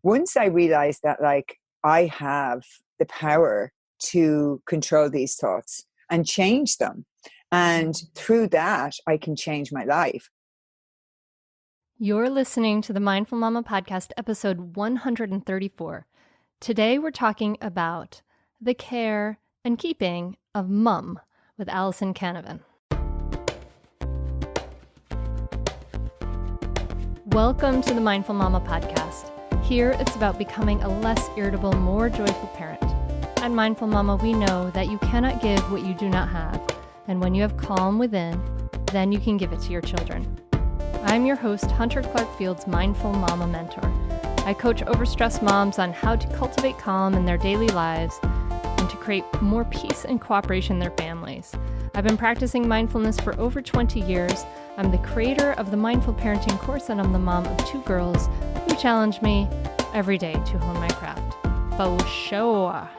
once I realized that, like, I have the power to control these thoughts and change them. And through that, I can change my life. You're listening to the Mindful Mama podcast, episode 134. Today, we're talking about the care and keeping of mum with Alison Canavan. Welcome to the Mindful Mama podcast. Here, it's about becoming a less irritable, more joyful parent. At Mindful Mama, we know that you cannot give what you do not have. And when you have calm within, then you can give it to your children. I'm your host, Hunter Clark-Field's Mindful Mama mentor. I coach overstressed moms on how to cultivate calm in their daily lives and to create more peace and cooperation in their families. I've been practicing mindfulness for over 20 years. I'm the creator of the Mindful Parenting course, and I'm the mom of 2 girls who challenge me every day to hone my craft. For sure.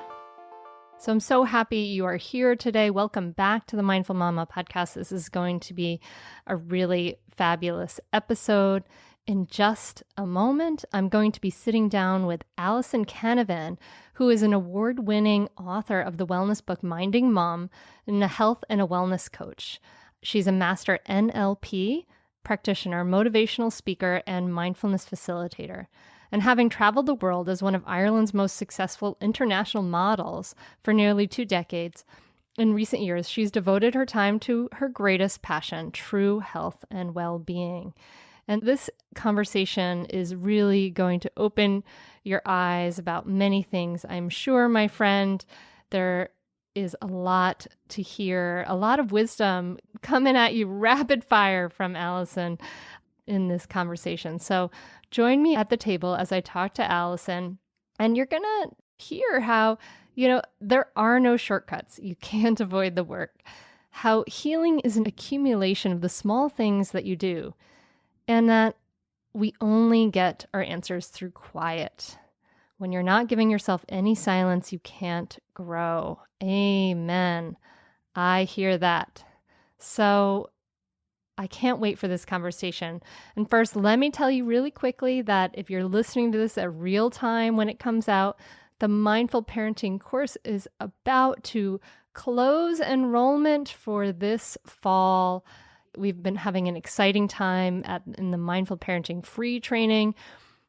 So I'm so happy you are here today. Welcome back to the Mindful Mama podcast. This is going to be a really fabulous episode. In just a moment, I'm going to be sitting down with Alison Canavan, who is an award-winning author of the wellness book, Minding Mom, and a health and a wellness coach. She's a master NLP practitioner, motivational speaker, and mindfulness facilitator. And having traveled the world as one of Ireland's most successful international models for nearly 2 decades, in recent years, she's devoted her time to her greatest passion, true health and well-being. And this conversation is really going to open your eyes about many things. I'm sure, my friend, there is a lot to hear, a lot of wisdom coming at you rapid fire from Alison in this conversation. So join me at the table as I talk to Alison, and you're going to hear how, there are no shortcuts. You can't avoid the work. How healing is an accumulation of the small things that you do, and that we only get our answers through quiet. When you're not giving yourself any silence, you can't grow. Amen. I hear that. So I can't wait for this conversation. And first, let me tell you really quickly that if you're listening to this at real time when it comes out, the Mindful Parenting course is about to close enrollment for this fall. We've been having an exciting time in the Mindful Parenting free training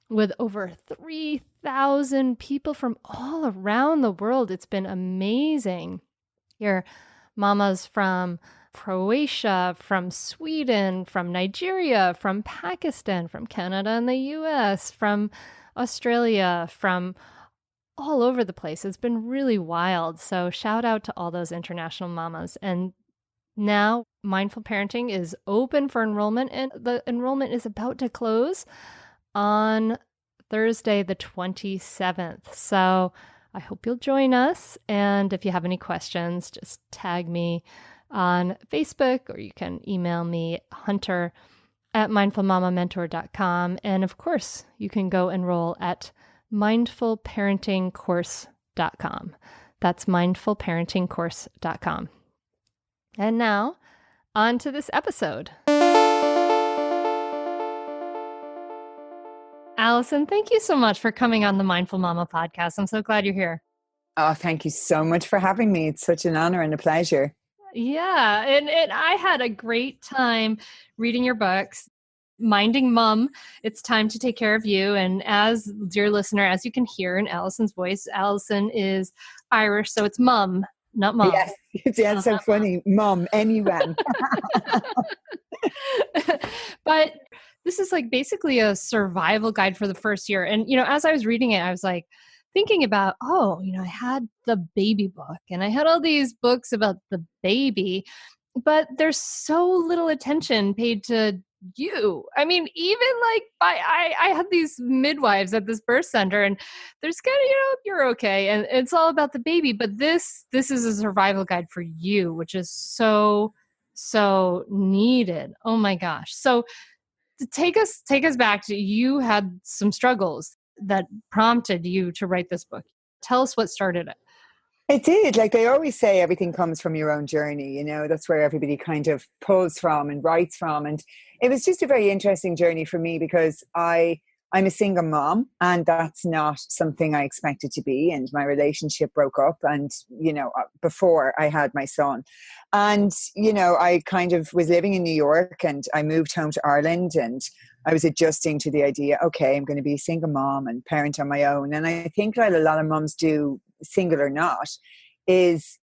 with over 3,000 people from all around the world. It's been amazing. Your mamas from Croatia, from Sweden, from Nigeria, from Pakistan, from Canada and the US, from Australia, from all over the place. It's been really wild. So shout out to all those international mamas. And now Mindful Parenting is open for enrollment, and the enrollment is about to close on Thursday, the 27th. So I hope you'll join us. And if you have any questions, just tag me on Facebook, or you can email me, hunter@mindfulmamamentor.com. And of course, you can go enroll at mindfulparentingcourse.com. That's mindfulparentingcourse.com. And now, on to this episode. Alison, thank you so much for coming on the Mindful Mama podcast. I'm so glad you're here. Oh, thank you so much for having me. It's such an honor and a pleasure. Yeah, and I had a great time reading your books. Minding Mom, it's time to take care of you. And as dear listener, as you can hear in Alison's voice, Alison is Irish, so it's mum, not mom. Yes, it's so funny. Mum, M-U-M. But this is like basically a survival guide for the first year. And, as I was reading it, I was like thinking about, I had the baby book and I had all these books about the baby, but there's so little attention paid to you. I mean, even like I had these midwives at this birth center, and there's kind of, you're okay. And it's all about the baby, but this is a survival guide for you, which is so needed. Oh my gosh. So to take us back to, you had some struggles that prompted you to write this book. Tell us what started it. It did. Like they always say, everything comes from your own journey. That's where everybody kind of pulls from and writes from. And it was just a very interesting journey for me, because I I'm a single mom, and that's not something I expected to be. And my relationship broke up, and, before I had my son. And, I kind of was living in New York, and I moved home to Ireland, and I was adjusting to the idea, okay, I'm going to be a single mom and parent on my own. And I think that a lot of moms do, single or not, is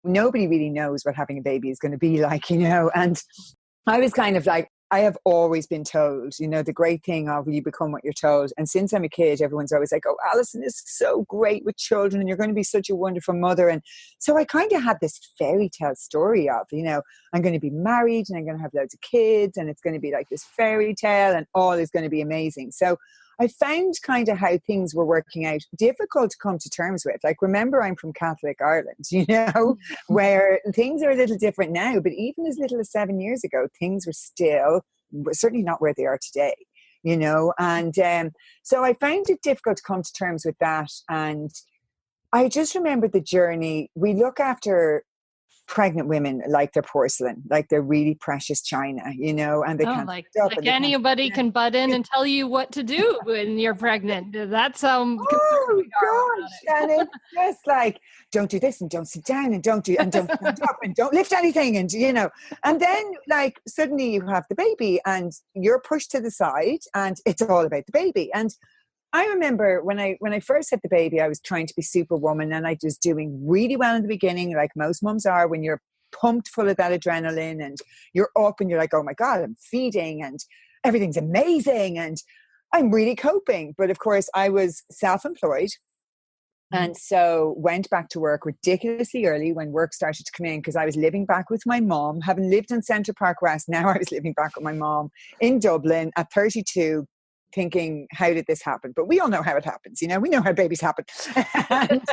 nobody really knows what having a baby is going to be like, and I was kind of like, I have always been told, the great thing of you become what you're told. And since I'm a kid, everyone's always like, oh, Alison is so great with children and you're going to be such a wonderful mother. And so I kind of had this fairy tale story of, I'm going to be married and I'm going to have loads of kids and it's going to be like this fairy tale and all is going to be amazing. So I found kind of how things were working out difficult to come to terms with. Like, remember, I'm from Catholic Ireland, where things are a little different now, but even as little as 7 years ago, things were still certainly not where they are today, and so I found it difficult to come to terms with that. And I just remember the journey. We look after pregnant women like they're porcelain, like they're really precious china, and they can't like anybody can butt in and tell you what to do when you're pregnant. That's how oh gosh. And it's just like, don't do this and don't sit down and don't stand up and don't lift anything, and and then like suddenly you have the baby and you're pushed to the side and it's all about the baby. And I remember when I first had the baby, I was trying to be superwoman and I was doing really well in the beginning, like most mums are when you're pumped full of that adrenaline and you're up and you're like, oh my God, I'm feeding and everything's amazing and I'm really coping. But of course, I was self-employed and so went back to work ridiculously early when work started to come in because I was living back with my mom, having lived in Central Park West. Now I was living back with my mom in Dublin at 32. Thinking, how did this happen? But we all know how it happens. We know how babies happen. And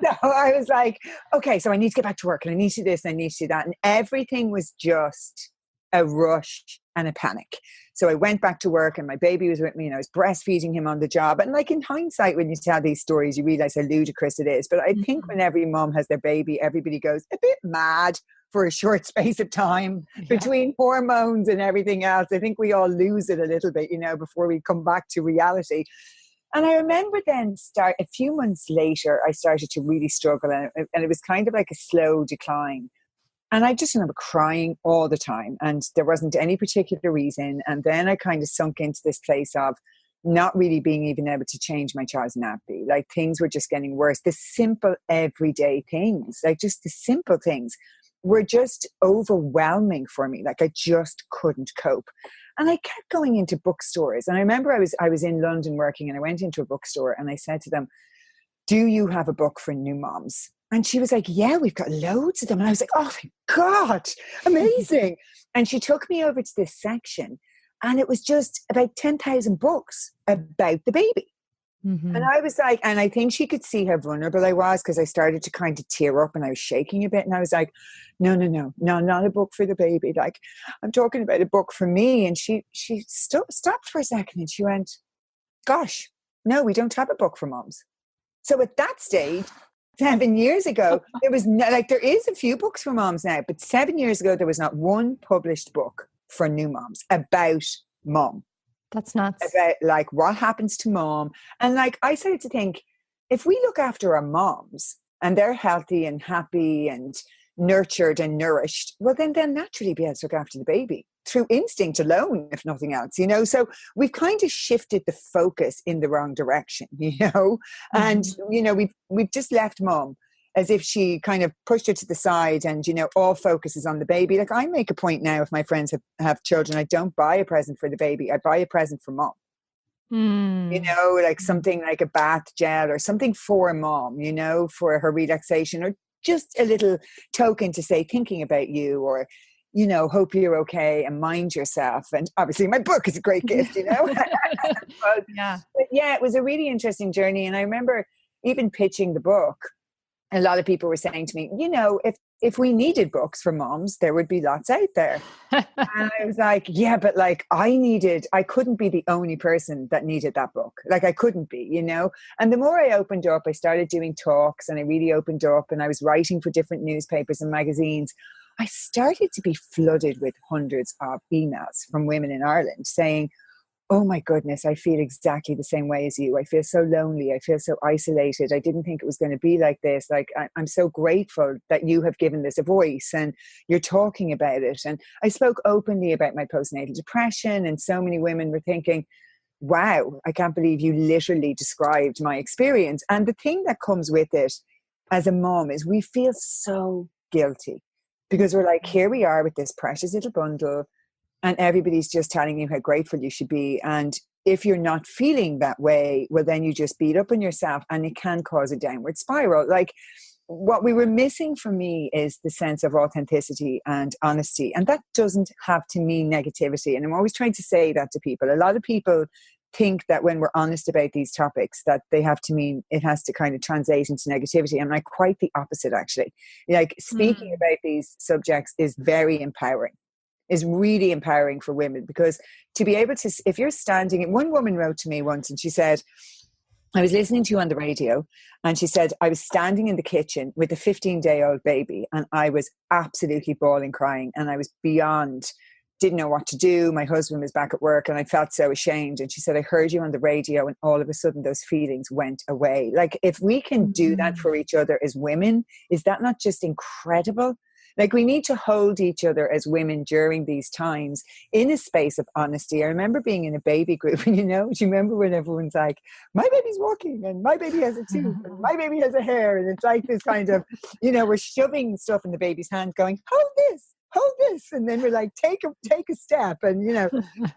so I was like, okay, so I need to get back to work and I need to do this and I need to do that. And everything was just a rush and a panic. So I went back to work and my baby was with me and I was breastfeeding him on the job. And like in hindsight, when you tell these stories, you realize how ludicrous it is. But I think when every mom has their baby, everybody goes a bit mad for a short space of time between hormones and everything else. I think we all lose it a little bit, before we come back to reality. And I remember then a few months later, I started to really struggle and it was kind of like a slow decline. And I just remember crying all the time and there wasn't any particular reason. And then I kind of sunk into this place of not really being even able to change my child's nappy. Like things were just getting worse. The simple everyday things, like just the simple things were just overwhelming for me. Like I just couldn't cope. And I kept going into bookstores. And I remember I was in London working and I went into a bookstore and I said to them, do you have a book for new moms? And she was like, yeah, we've got loads of them. And I was like, oh my God, amazing. And she took me over to this section and it was just about 10,000 books about the baby. Mm-hmm. And I was like, and I think she could see how vulnerable I was because I started to kind of tear up and I was shaking a bit. And I was like, no, not a book for the baby. Like, I'm talking about a book for me. And she stopped for a second and she went, gosh, no, we don't have a book for moms. So at that stage, 7 years ago, there was there is a few books for moms now, but 7 years ago, there was not one published book for new moms about mom. That's nuts. About like what happens to mom. And like I started to think, if we look after our moms and they're healthy and happy and nurtured and nourished, well then they'll naturally be able to look after the baby through instinct alone, if nothing else, So we've kind of shifted the focus in the wrong direction, and we've just left mom as if she kind of pushed her to the side and, all focus is on the baby. Like I make a point now, if my friends have children, I don't buy a present for the baby. I buy a present for mom. Like something like a bath gel or something for mom, for her relaxation or just a little token to say, thinking about you or, hope you're okay and mind yourself. And obviously my book is a great gift, but yeah, it was a really interesting journey. And I remember even pitching the book, a lot of people were saying to me, if we needed books for moms, there would be lots out there. And I was like, yeah, but like I couldn't be the only person that needed that book. Like I couldn't be, And the more I opened up, I started doing talks and I really opened up and I was writing for different newspapers and magazines. I started to be flooded with hundreds of emails from women in Ireland saying, oh my goodness, I feel exactly the same way as you. I feel so lonely. I feel so isolated. I didn't think it was going to be like this. Like, I'm so grateful that you have given this a voice and you're talking about it. And I spoke openly about my postnatal depression, and so many women were thinking, wow, I can't believe you literally described my experience. And the thing that comes with it as a mom is we feel so guilty because we're like, here we are with this precious little bundle, and everybody's just telling you how grateful you should be. And if you're not feeling that way, well, then you just beat up on yourself, and it can cause a downward spiral. Like, what we were missing for me is the sense of authenticity and honesty. And that doesn't have to mean negativity. And I'm always trying to say that to people. A lot of people think that when we're honest about these topics, that they have to mean it has to kind of translate into negativity. I'm like quite the opposite, actually. Like, speaking about these subjects is very empowering, is really empowering for women, because to be able to, if you're standing, one woman wrote to me once and she said, I was listening to you on the radio, and she said, I was standing in the kitchen with a 15-day-old baby, and I was absolutely bawling, crying, and I was beyond, didn't know what to do. My husband was back at work and I felt so ashamed. And she said, I heard you on the radio, and all of a sudden those feelings went away. Like, if we can do that for each other as women, is that not just incredible? Like, we need to hold each other as women during these times in a space of honesty. I remember being in a baby group, and do you remember when everyone's like, my baby's walking, and my baby has a tooth, and my baby has a hair. And it's like this kind of, we're shoving stuff in the baby's hand going, hold this. And then we're like, take a step, and,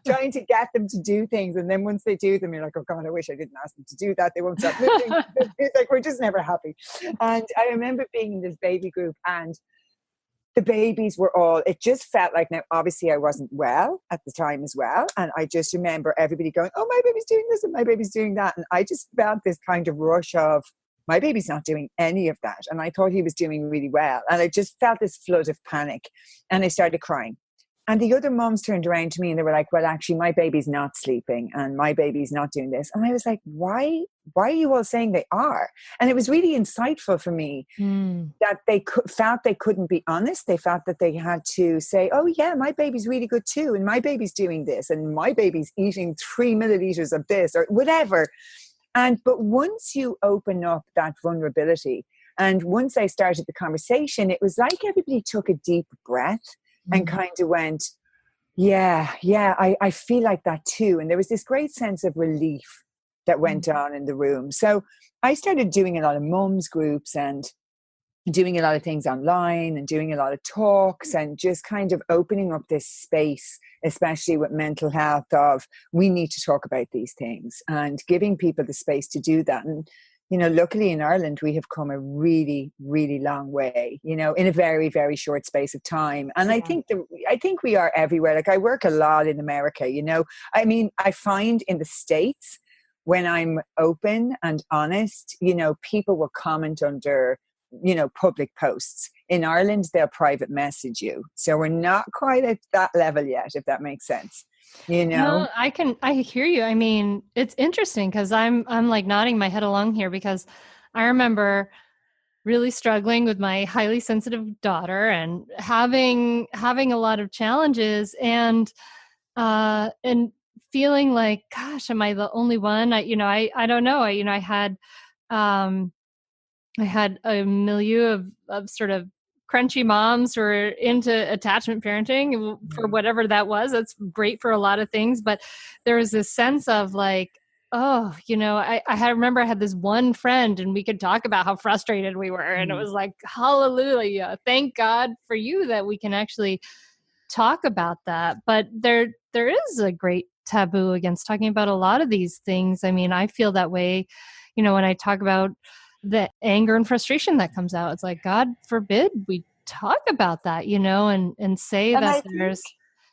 trying to get them to do things. And then once they do them, you're like, oh God, I wish I didn't ask them to do that. They won't stop moving. It's like, we're just never happy. And I remember being in this baby group, and the babies were all, it just felt like, now obviously I wasn't well at the time as well. And I just remember everybody going, oh, my baby's doing this and my baby's doing that. And I just felt this kind of rush of, my baby's not doing any of that. And I thought he was doing really well. And I just felt this flood of panic, and I started crying. And the other moms turned around to me and they were like, well, actually, my baby's not sleeping and my baby's not doing this. And I was like, why are you all saying they are? And it was really insightful for me that they felt they couldn't be honest. They felt that they had to say, oh yeah, my baby's really good too. And my baby's doing this. And my baby's eating 3 milliliters of this or whatever. But once you open up that vulnerability, and once I started the conversation, it was like everybody took a deep breath and kind of went, yeah, I feel like that too. And there was this great sense of relief that went on in the room. So I started doing a lot of mums groups and doing a lot of things online and doing a lot of talks and just kind of opening up this space, especially with mental health, of we need to talk about these things and giving people the space to do that. And luckily in Ireland, we have come a really, really long way, in a very, very short space of time. And I think we are everywhere. Like, I work a lot in America, I find in the States, when I'm open and honest, people will comment under, public posts. In Ireland, they'll private message you. So we're not quite at that level yet, if that makes sense. No, I hear you. I mean, it's interesting because I'm like nodding my head along here, because I remember really struggling with my highly sensitive daughter and having a lot of challenges and feeling like, gosh, am I the only one? I don't know. I had a milieu of sort of crunchy moms who are into attachment parenting for whatever that was. That's great for a lot of things. But there was this sense of like, I remember I had this one friend and we could talk about how frustrated we were. And it was like, hallelujah. Thank God for you that we can actually talk about that. But there is a great taboo against talking about a lot of these things. I mean, I feel that way, when I talk about the anger and frustration that comes out. It's like, God forbid we talk about that, and say that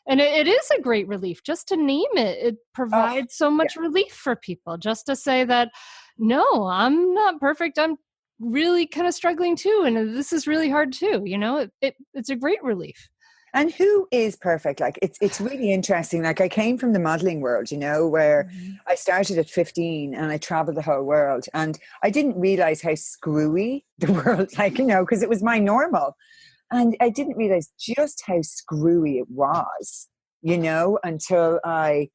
and it is a great relief just to name it. It provides so much relief for people just to say that, no, I'm not perfect. I'm really kind of struggling too. And this is really hard too. It's a great relief. And who is perfect? Like, it's really interesting. Like, I came from the modeling world, where I started at 15 and I traveled the whole world, and I didn't realize how screwy the world, because it was my normal. And I didn't realize just how screwy it was, until I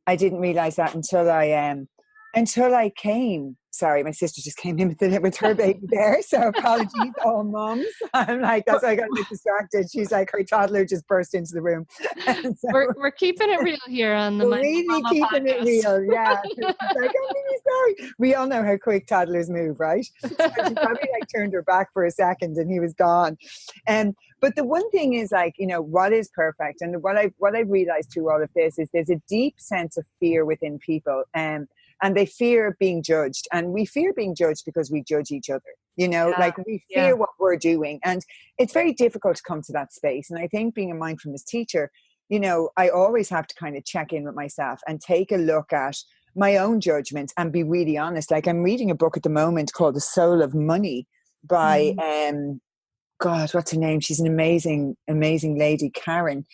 I didn't realize that until I came. Sorry, my sister just came in with her baby there. So apologies, all mums. I'm like, that's why I got a bit distracted. She's like, her toddler just burst into the room. So, we're keeping it real here on the we're Mindful really Mama keeping it podcast. real. Yeah. So she's like, I'm really sorry. We all know how quick toddlers move, right? So she probably like turned her back for a second and he was gone. But the one thing is like, what is perfect? And what I've realized through all of this is there's a deep sense of fear within people. And they fear being judged. And we fear being judged because we judge each other, like we fear what we're doing. And it's very difficult to come to that space. And I think being a mindfulness teacher, I always have to kind of check in with myself and take a look at my own judgments and be really honest. Like I'm reading a book at the moment called The Soul of Money by, God, what's her name? She's an amazing, amazing lady, Karen.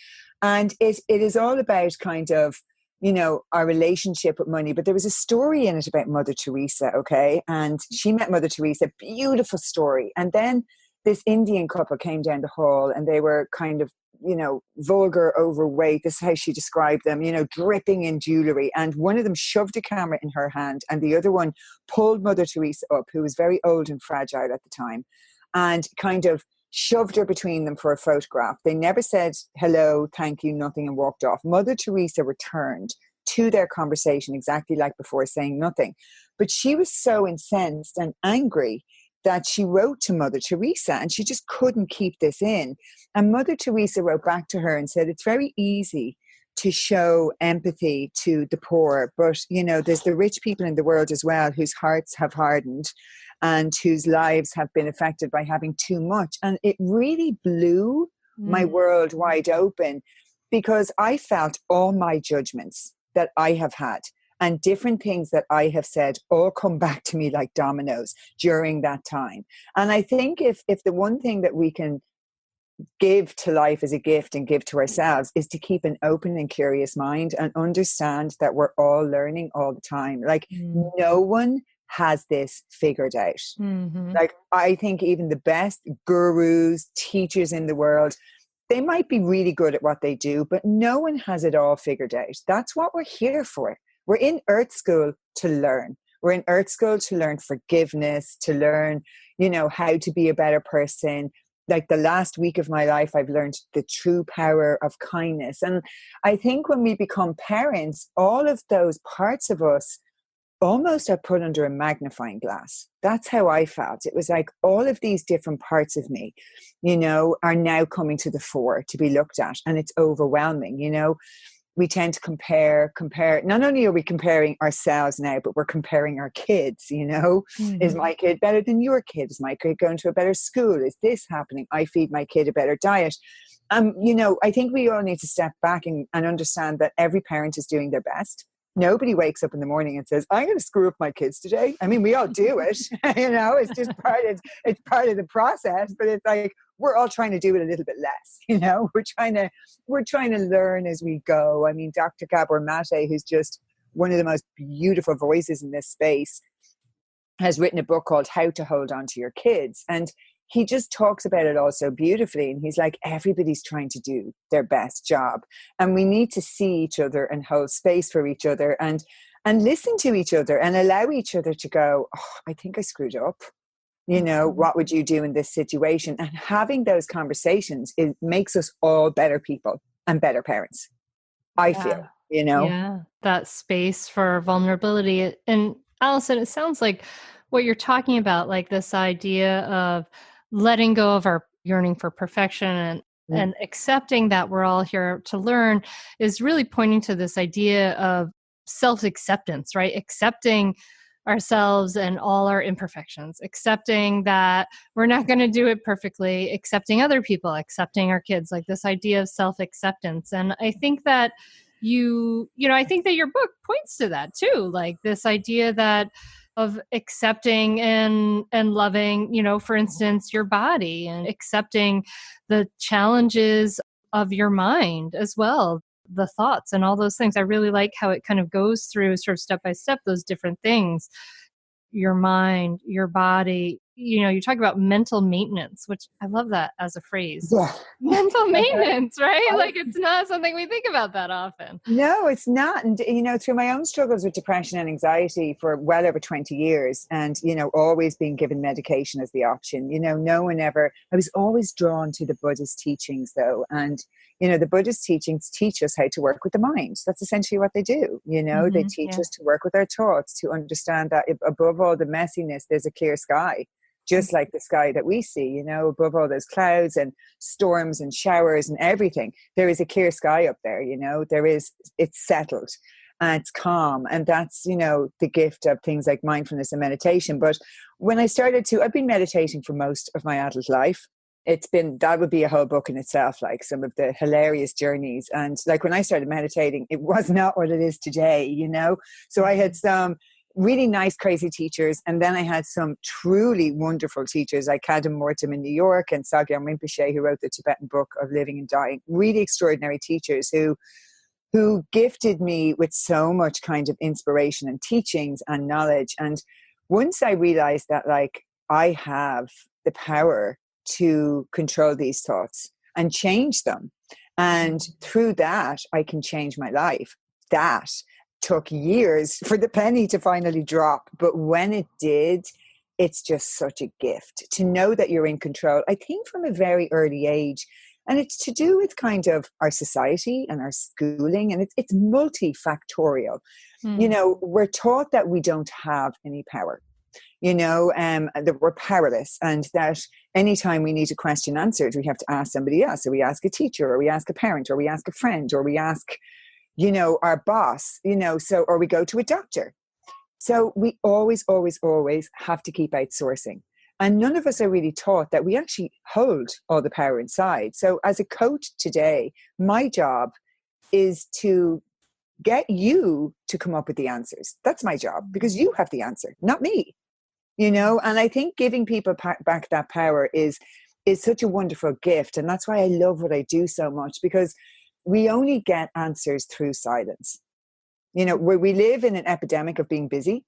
And it is all about kind of, our relationship with money. But there was a story in it about Mother Teresa, okay? And she met Mother Teresa, beautiful story. And then this Indian couple came down the hall and they were kind of, vulgar, overweight. This is how she described them, dripping in jewelry. And one of them shoved a camera in her hand and the other one pulled Mother Teresa up, who was very old and fragile at the time, and kind of shoved her between them for a photograph. They never said hello, thank you, nothing, and walked off. Mother Teresa returned to their conversation exactly like before, saying nothing. But she was so incensed and angry that she wrote to Mother Teresa and she just couldn't keep this in. And Mother Teresa wrote back to her and said, it's very easy to show empathy to the poor, but there's the rich people in the world as well whose hearts have hardened and whose lives have been affected by having too much. And it really blew my world wide open, because I felt all my judgments that I have had and different things that I have said all come back to me like dominoes during that time. And I think if the one thing that we can give to life as a gift and give to ourselves is to keep an open and curious mind and understand that we're all learning all the time. Like no one has this figured out. Like I think even the best gurus, teachers in the world, they might be really good at what they do, but no one has it all figured out. That's what we're here for. We're in Earth School to learn. We're in Earth School to learn forgiveness, to learn, how to be a better person. Like the last week of my life, I've learned the true power of kindness. And I think when we become parents, all of those parts of us almost are put under a magnifying glass. That's how I felt. It was like all of these different parts of me, are now coming to the fore to be looked at. And it's overwhelming, We tend to compare. Not only are we comparing ourselves now, but we're comparing our kids, Is my kid better than your kid? Is my kid going to a better school? Is this happening? I feed my kid a better diet. I think we all need to step back and understand that every parent is doing their best. Nobody wakes up in the morning and says, I'm going to screw up my kids today. I mean, we all do it, it's just it's part of the process, but it's like, we're all trying to do it a little bit less, we're trying to learn as we go. I mean, Dr. Gabor Mate, who's just one of the most beautiful voices in this space, has written a book called How to Hold On to Your Kids. And he just talks about it all so beautifully. And he's like, everybody's trying to do their best job. And we need to see each other and hold space for each other and listen to each other and allow each other to go, oh, I think I screwed up. What would you do in this situation? And having those conversations, it makes us all better people and better parents, I feel, Yeah, that space for vulnerability. And Alison, it sounds like what you're talking about, like this idea of letting go of our yearning for perfection and accepting that we're all here to learn, is really pointing to this idea of self-acceptance, right? Accepting ourselves and all our imperfections, accepting that we're not going to do it perfectly, accepting other people, accepting our kids, like this idea of self-acceptance. And I think that I think that your book points to that too, like this idea that of accepting and loving, for instance, your body, and accepting the challenges of your mind as well, the thoughts and all those things. I really like how it kind of goes through sort of step by step, those different things, your mind, your body, you talk about mental maintenance, which I love that as a phrase. Yeah. Mental maintenance, right? Like it's not something we think about that often. No, it's not. And, through my own struggles with depression and anxiety for well over 20 years and, always being given medication as the option, no one ever, I was always drawn to the Buddhist teachings though. And, the Buddhist teachings teach us how to work with the mind. That's essentially what they do. They teach us to work with our thoughts, to understand that above all the messiness, there's a clear sky. Just like the sky that we see, above all those clouds and storms and showers and everything, there is a clear sky up there, it's settled and it's calm. And that's, the gift of things like mindfulness and meditation. But when I've been meditating for most of my adult life. That would be a whole book in itself, like some of the hilarious journeys. And like when I started meditating, it was not what it is today, So I had some really nice, crazy teachers. And then I had some truly wonderful teachers like Kadam Mortam in New York and Sagyam Rinpoche, who wrote the Tibetan book of Living and Dying. Really extraordinary teachers who gifted me with so much kind of inspiration and teachings and knowledge. And once I realized that, like, I have the power to control these thoughts and change them. And through that, I can change my life. That took years for the penny to finally drop. But when it did, it's just such a gift to know that you're in control. I think from a very early age. And it's to do with kind of our society and our schooling. And it's multifactorial. We're taught that we don't have any power. That we're powerless, and that anytime we need a question answered, we have to ask somebody else. So we ask a teacher, or we ask a parent, or we ask a friend, or we ask, our boss, or we go to a doctor. So we always, always, always have to keep outsourcing. And none of us are really taught that we actually hold all the power inside. So as a coach today, my job is to get you to come up with the answers. That's my job, because you have the answer, not me. And I think giving people back that power is such a wonderful gift. And that's why I love what I do so much, because we only get answers through silence. Where we live in an epidemic of being busy.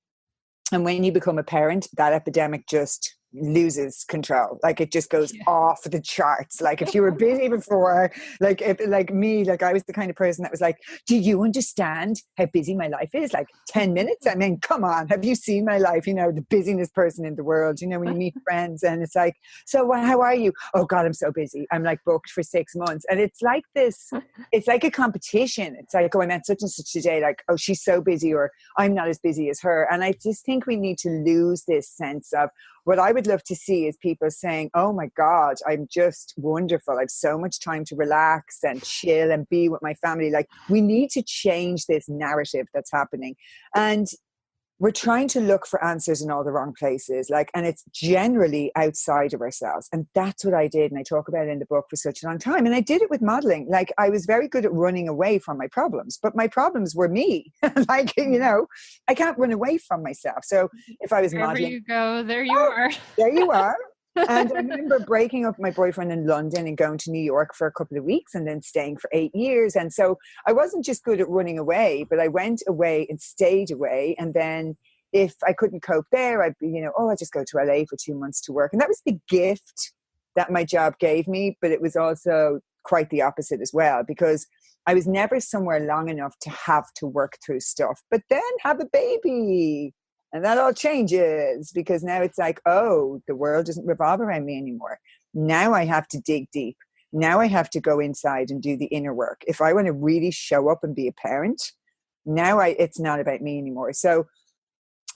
And when you become a parent, that epidemic just loses control. Like it just goes off the charts. Like if you were busy before, like me, like I was the kind of person that was like, do you understand how busy my life is? Like 10 minutes? I mean, come on, have you seen my life? The busiest person in the world, when you meet friends and it's like, so how are you? Oh God, I'm so busy. I'm like booked for 6 months. And it's like this, it's like a competition. It's like, oh, I met such and such today. Like, oh, she's so busy, or I'm not as busy as her. And I just think we need to lose this sense of, what I would love to see is people saying, oh my God, I'm just wonderful. I have so much time to relax and chill and be with my family. Like, we need to change this narrative that's happening. And we're trying to look for answers in all the wrong places. And it's generally outside of ourselves. And that's what I did. And I talk about it in the book for such a long time. And I did it with modeling. Like, I was very good at running away from my problems, but my problems were me. I can't run away from myself. So if I was Wherever modeling, you go, there you are. There you are. And I remember breaking up with my boyfriend in London and going to New York for a couple of weeks and then staying for 8 years. And so I wasn't just good at running away, but I went away and stayed away. And then if I couldn't cope there, I'd be, I'll just go to LA for 2 months to work. And that was the gift that my job gave me. But it was also quite the opposite as well, because I was never somewhere long enough to have to work through stuff, but then have a baby. And that all changes, because now it's like, oh, the world doesn't revolve around me anymore. Now I have to dig deep. Now I have to go inside and do the inner work. If I want to really show up and be a parent, now it's not about me anymore. So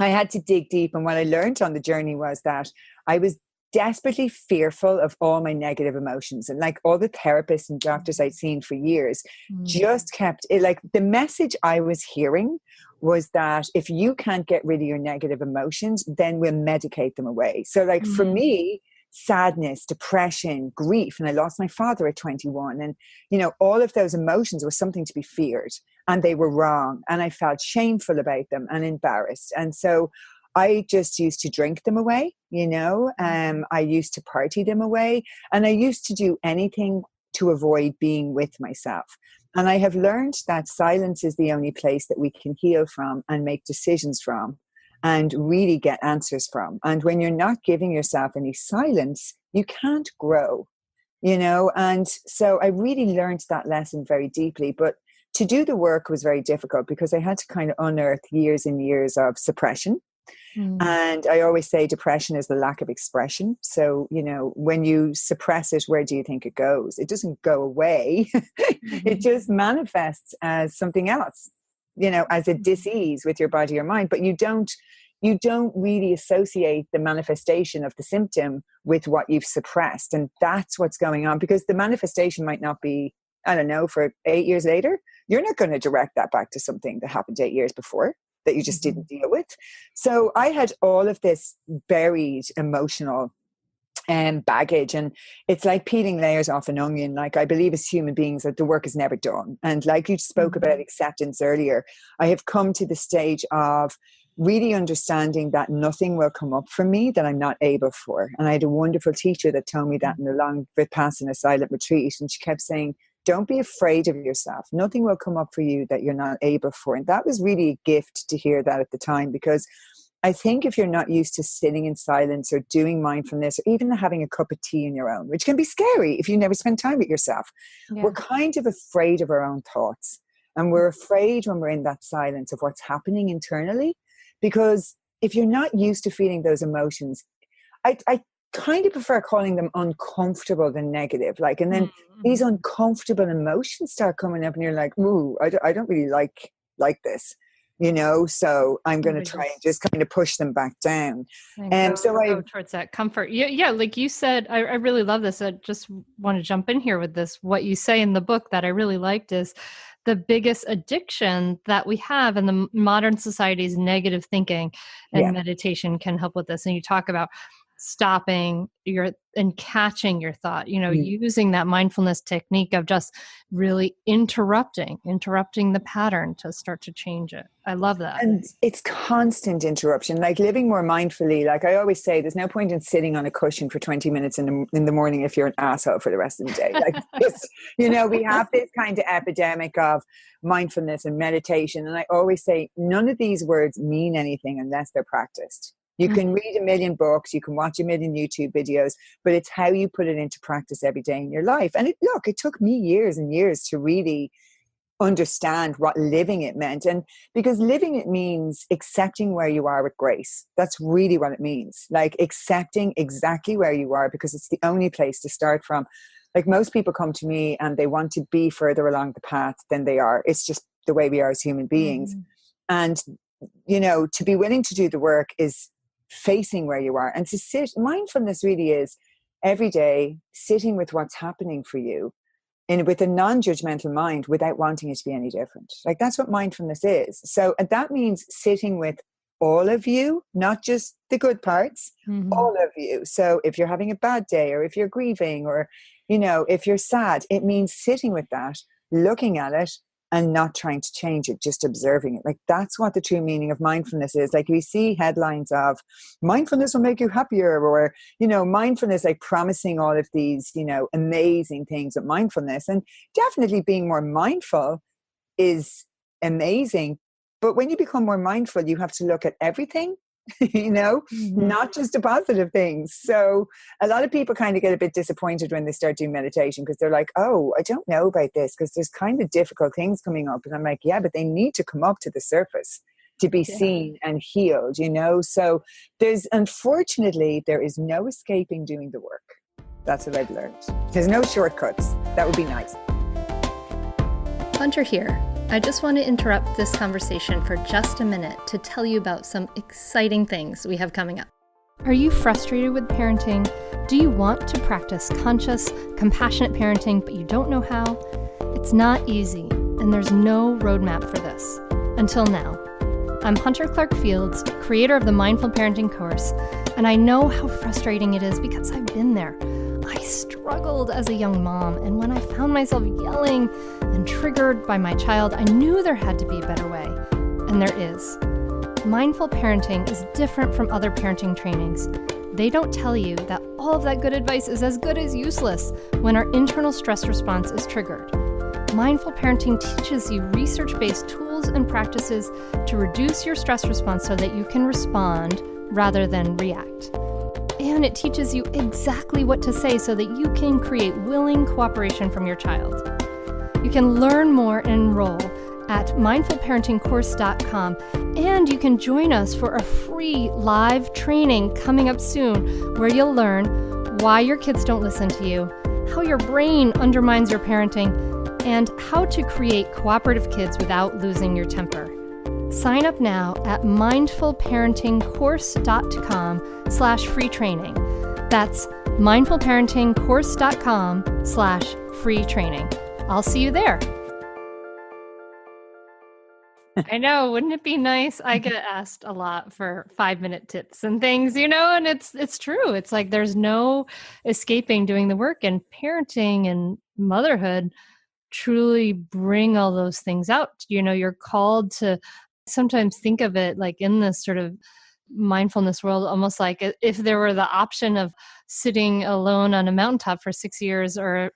I had to dig deep. And what I learned on the journey was that I was desperately fearful of all my negative emotions. And like all the therapists and doctors I'd seen for years just kept it, like the message I was hearing was that if you can't get rid of your negative emotions, then we'll medicate them away. So like for me, sadness, depression, grief, and I lost my father at 21. And, all of those emotions were something to be feared, and they were wrong. And I felt shameful about them and embarrassed. And so I just used to drink them away, I used to party them away, and I used to do anything to avoid being with myself. And I have learned that silence is the only place that we can heal from and make decisions from. and really get answers from. And when you're not giving yourself any silence, you can't grow, And so I really learned that lesson very deeply. But to do the work was very difficult because I had to kind of unearth years and years of suppression. And I always say depression is the lack of expression. So, when you suppress it, where do you think it goes? It doesn't go away. It just manifests as something else, as a disease with your body or mind. But you don't really associate the manifestation of the symptom with what you've suppressed. And that's what's going on, because the manifestation might not be, I don't know, for 8 years later. You're not going to direct that back to something that happened 8 years before that you just didn't deal with. So I had all of this buried emotional baggage, and it's like peeling layers off an onion. Like, I believe as human beings that the work is never done. And like you spoke about acceptance earlier, I have come to the stage of really understanding that nothing will come up for me that I'm not able for. And I had a wonderful teacher that told me that in a long Vipassana silent retreat. And she kept saying, don't be afraid of yourself. Nothing will come up for you that you're not able for. And that was really a gift to hear that at the time, because I think if you're not used to sitting in silence or doing mindfulness or even having a cup of tea on your own, which can be scary if you never spend time with yourself, we're kind of afraid of our own thoughts. And we're afraid when we're in that silence of what's happening internally, because if you're not used to feeling those emotions, I kind of prefer calling them uncomfortable than negative. Like, and then these uncomfortable emotions start coming up and you're like, ooh, I don't really like this, so I'm going to try and just kind of push them back down. And so I go towards that comfort. Yeah. Like you said, I really love this. I just want to jump in here with this. What you say in the book that I really liked is the biggest addiction that we have in the modern society is negative thinking, and meditation can help with this. And you talk about stopping and catching your thought, using that mindfulness technique of just really interrupting the pattern to start to change it. I love that. And it's constant interruption, like living more mindfully. Like I always say, there's no point in sitting on a cushion for 20 minutes in the morning if you're an asshole for the rest of the day. Like this, we have this kind of epidemic of mindfulness and meditation. And I always say, none of these words mean anything unless they're practiced. You can read a million books, you can watch a million YouTube videos, but it's how you put it into practice every day in your life. And it took me years and years to really understand what living it meant. And because living it means accepting where you are with grace. That's really what it means. Like accepting exactly where you are, because it's the only place to start from. Like most people come to me and they want to be further along the path than they are. It's just the way we are as human beings. And, to be willing to do the work is facing where you are, and to sit. Mindfulness really is every day sitting with what's happening for you with a non-judgmental mind without wanting it to be any different. Like that's what mindfulness is. So that means sitting with all of you, not just the good parts, all of you. So if you're having a bad day, or if you're grieving, or if you're sad, it means sitting with that, looking at it, and not trying to change it, just observing it. Like that's what the true meaning of mindfulness is. Like we see headlines of mindfulness will make you happier, or, mindfulness, like promising all of these, amazing things with mindfulness. And definitely being more mindful is amazing. But when you become more mindful, you have to look at everything, not just the positive things. So a lot of people kind of get a bit disappointed when they start doing meditation, because they're like, oh, I don't know about this, because there's kind of difficult things coming up. And I'm like, yeah, but they need to come up to the surface to be seen and healed, So unfortunately, there is no escaping doing the work. That's what I've learned. There's no shortcuts. That would be nice. Hunter here. I just want to interrupt this conversation for just a minute to tell you about some exciting things we have coming up. Are you frustrated with parenting? Do you want to practice conscious, compassionate parenting, but you don't know how? It's not easy, and there's no roadmap for this. Until now. I'm Hunter Clark-Fields, creator of the Mindful Parenting course, and I know how frustrating it is because I've been there. I struggled as a young mom, and when I found myself yelling and triggered by my child, I knew there had to be a better way, and there is. Mindful parenting is different from other parenting trainings. They don't tell you that all of that good advice is as good as useless when our internal stress response is triggered. Mindful Parenting teaches you research-based tools and practices to reduce your stress response so that you can respond rather than react. And it teaches you exactly what to say so that you can create willing cooperation from your child. You can learn more and enroll at mindfulparentingcourse.com, and you can join us for a free live training coming up soon where you'll learn why your kids don't listen to you, how your brain undermines your parenting, and how to create cooperative kids without losing your temper. Sign up now at mindfulparentingcourse.com/free training. That's mindfulparentingcourse.com/free training. I'll see you there. I know, wouldn't it be nice? I get asked a lot for 5-minute tips and things, and it's true. It's like there's no escaping doing the work, and parenting and motherhood truly bring all those things out. You're called to sometimes think of it like in this sort of mindfulness world, almost like if there were the option of sitting alone on a mountaintop for 6 years, or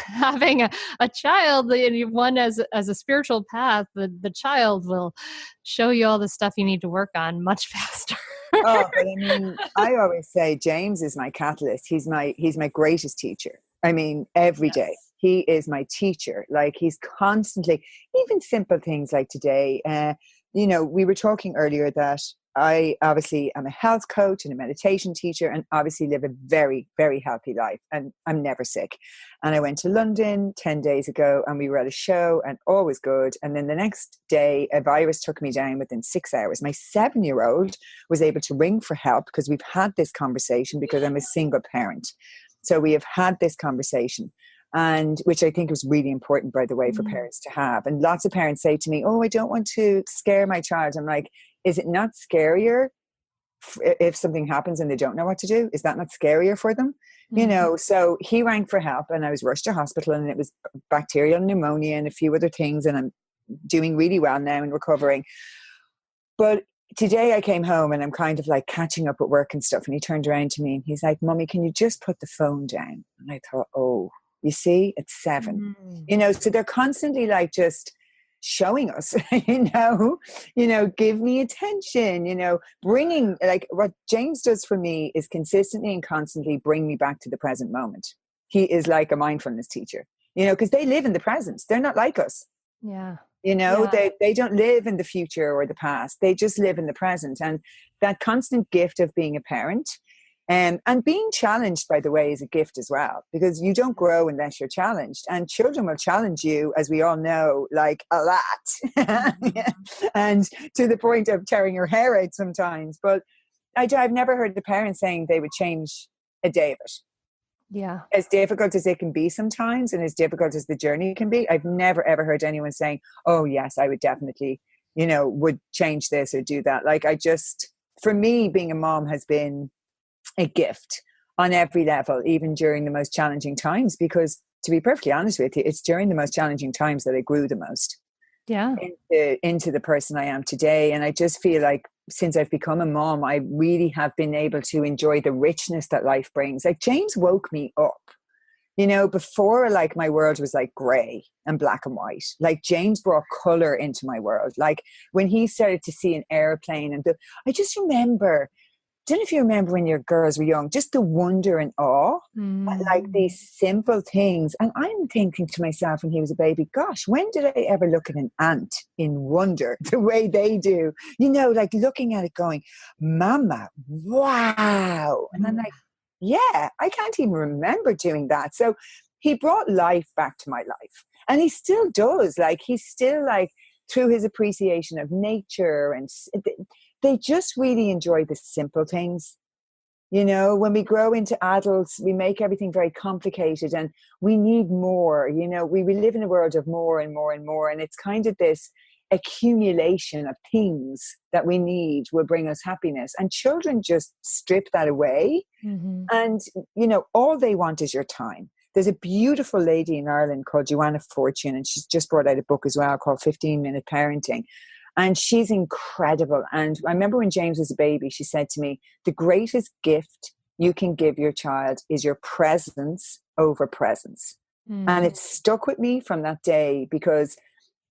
having a child, and one as a spiritual path, the child will show you all the stuff you need to work on much faster. Oh, but I mean, I always say James is my catalyst. He's my greatest teacher. I mean, every day he is my teacher. Like, he's constantly, even simple things like today. We were talking earlier that I obviously am a health coach and a meditation teacher, and obviously live a very, very healthy life, and I'm never sick. And I went to London 10 days ago, and we were at a show, and all was good. And then the next day, a virus took me down within 6 hours. My 7-year-old was able to ring for help, because we've had this conversation, because I'm a single parent. So we have had this conversation, and which I think was really important, by the way, for parents to have. And lots of parents say to me, "Oh, I don't want to scare my child." I'm like, is it not scarier if something happens and they don't know what to do? Is that not scarier for them? So he rang for help, and I was rushed to hospital, and it was bacterial pneumonia and a few other things. And I'm doing really well now and recovering. But today I came home, and I'm kind of like catching up at work and stuff. And he turned around to me and he's like, "Mummy, can you just put the phone down?" And I thought, oh, you see, it's 7, so they're constantly like just showing us, give me attention, bringing, like, what James does for me is consistently and constantly bring me back to the present moment. He is like a mindfulness teacher, because they live in the present. They're not like us. Yeah. They don't live in the future or the past. They just live in the present. And that constant gift of being a parent, and being challenged, by the way, is a gift as well, because you don't grow unless you're challenged, and children will challenge you, as we all know, like a lot, and to the point of tearing your hair out sometimes. But I've never heard the parents saying they would change a day of it. Yeah. As difficult as it can be sometimes, and as difficult as the journey can be, I've never ever heard anyone saying, "Oh yes, I would definitely, would change this or do that." Like, for me, being a mom has been a gift on every level, even during the most challenging times, because, to be perfectly honest with you, it's during the most challenging times that I grew the most into the person I am today. And I just feel like since I've become a mom, I really have been able to enjoy the richness that life brings. Like, James woke me up, before, like, my world was like gray and black and white. Like, James brought color into my world. Like, when he started to see an airplane, and I just remember, don't know if you remember when your girls were young, just the wonder and awe at, like, these simple things. And I'm thinking to myself, when he was a baby, gosh, when did I ever look at an ant in wonder the way they do? Like, looking at it going, "Mama, wow." And I'm like, yeah, I can't even remember doing that. So he brought life back to my life. And he still does. Like, he's still, like, through his appreciation of nature, and they just really enjoy the simple things. When we grow into adults, we make everything very complicated, and we need more. We live in a world of more and more and more. And it's kind of this accumulation of things that we need will bring us happiness. And children just strip that away. And, all they want is your time. There's a beautiful lady in Ireland called Joanna Fortune, and she's just brought out a book as well called 15-Minute Parenting. And she's incredible. And I remember when James was a baby, she said to me, "The greatest gift you can give your child is your presence over presence." And it stuck with me from that day, because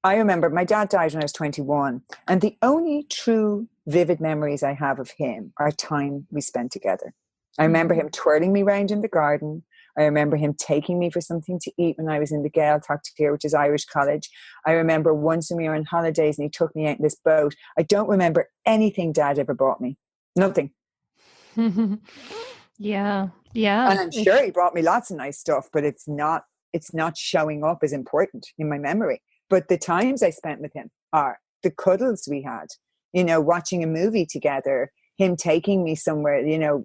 I remember my dad died when I was 21. And the only true vivid memories I have of him are time we spent together. I remember him twirling me round in the garden. I remember him taking me for something to eat when I was in the Gaeltacht here, which is Irish college. I remember once when we were on holidays and he took me out in this boat. I don't remember anything Dad ever bought me. Nothing. Yeah. And I'm sure he brought me lots of nice stuff, but it's not showing up as important in my memory. But the times I spent with him are the cuddles we had, watching a movie together, him taking me somewhere,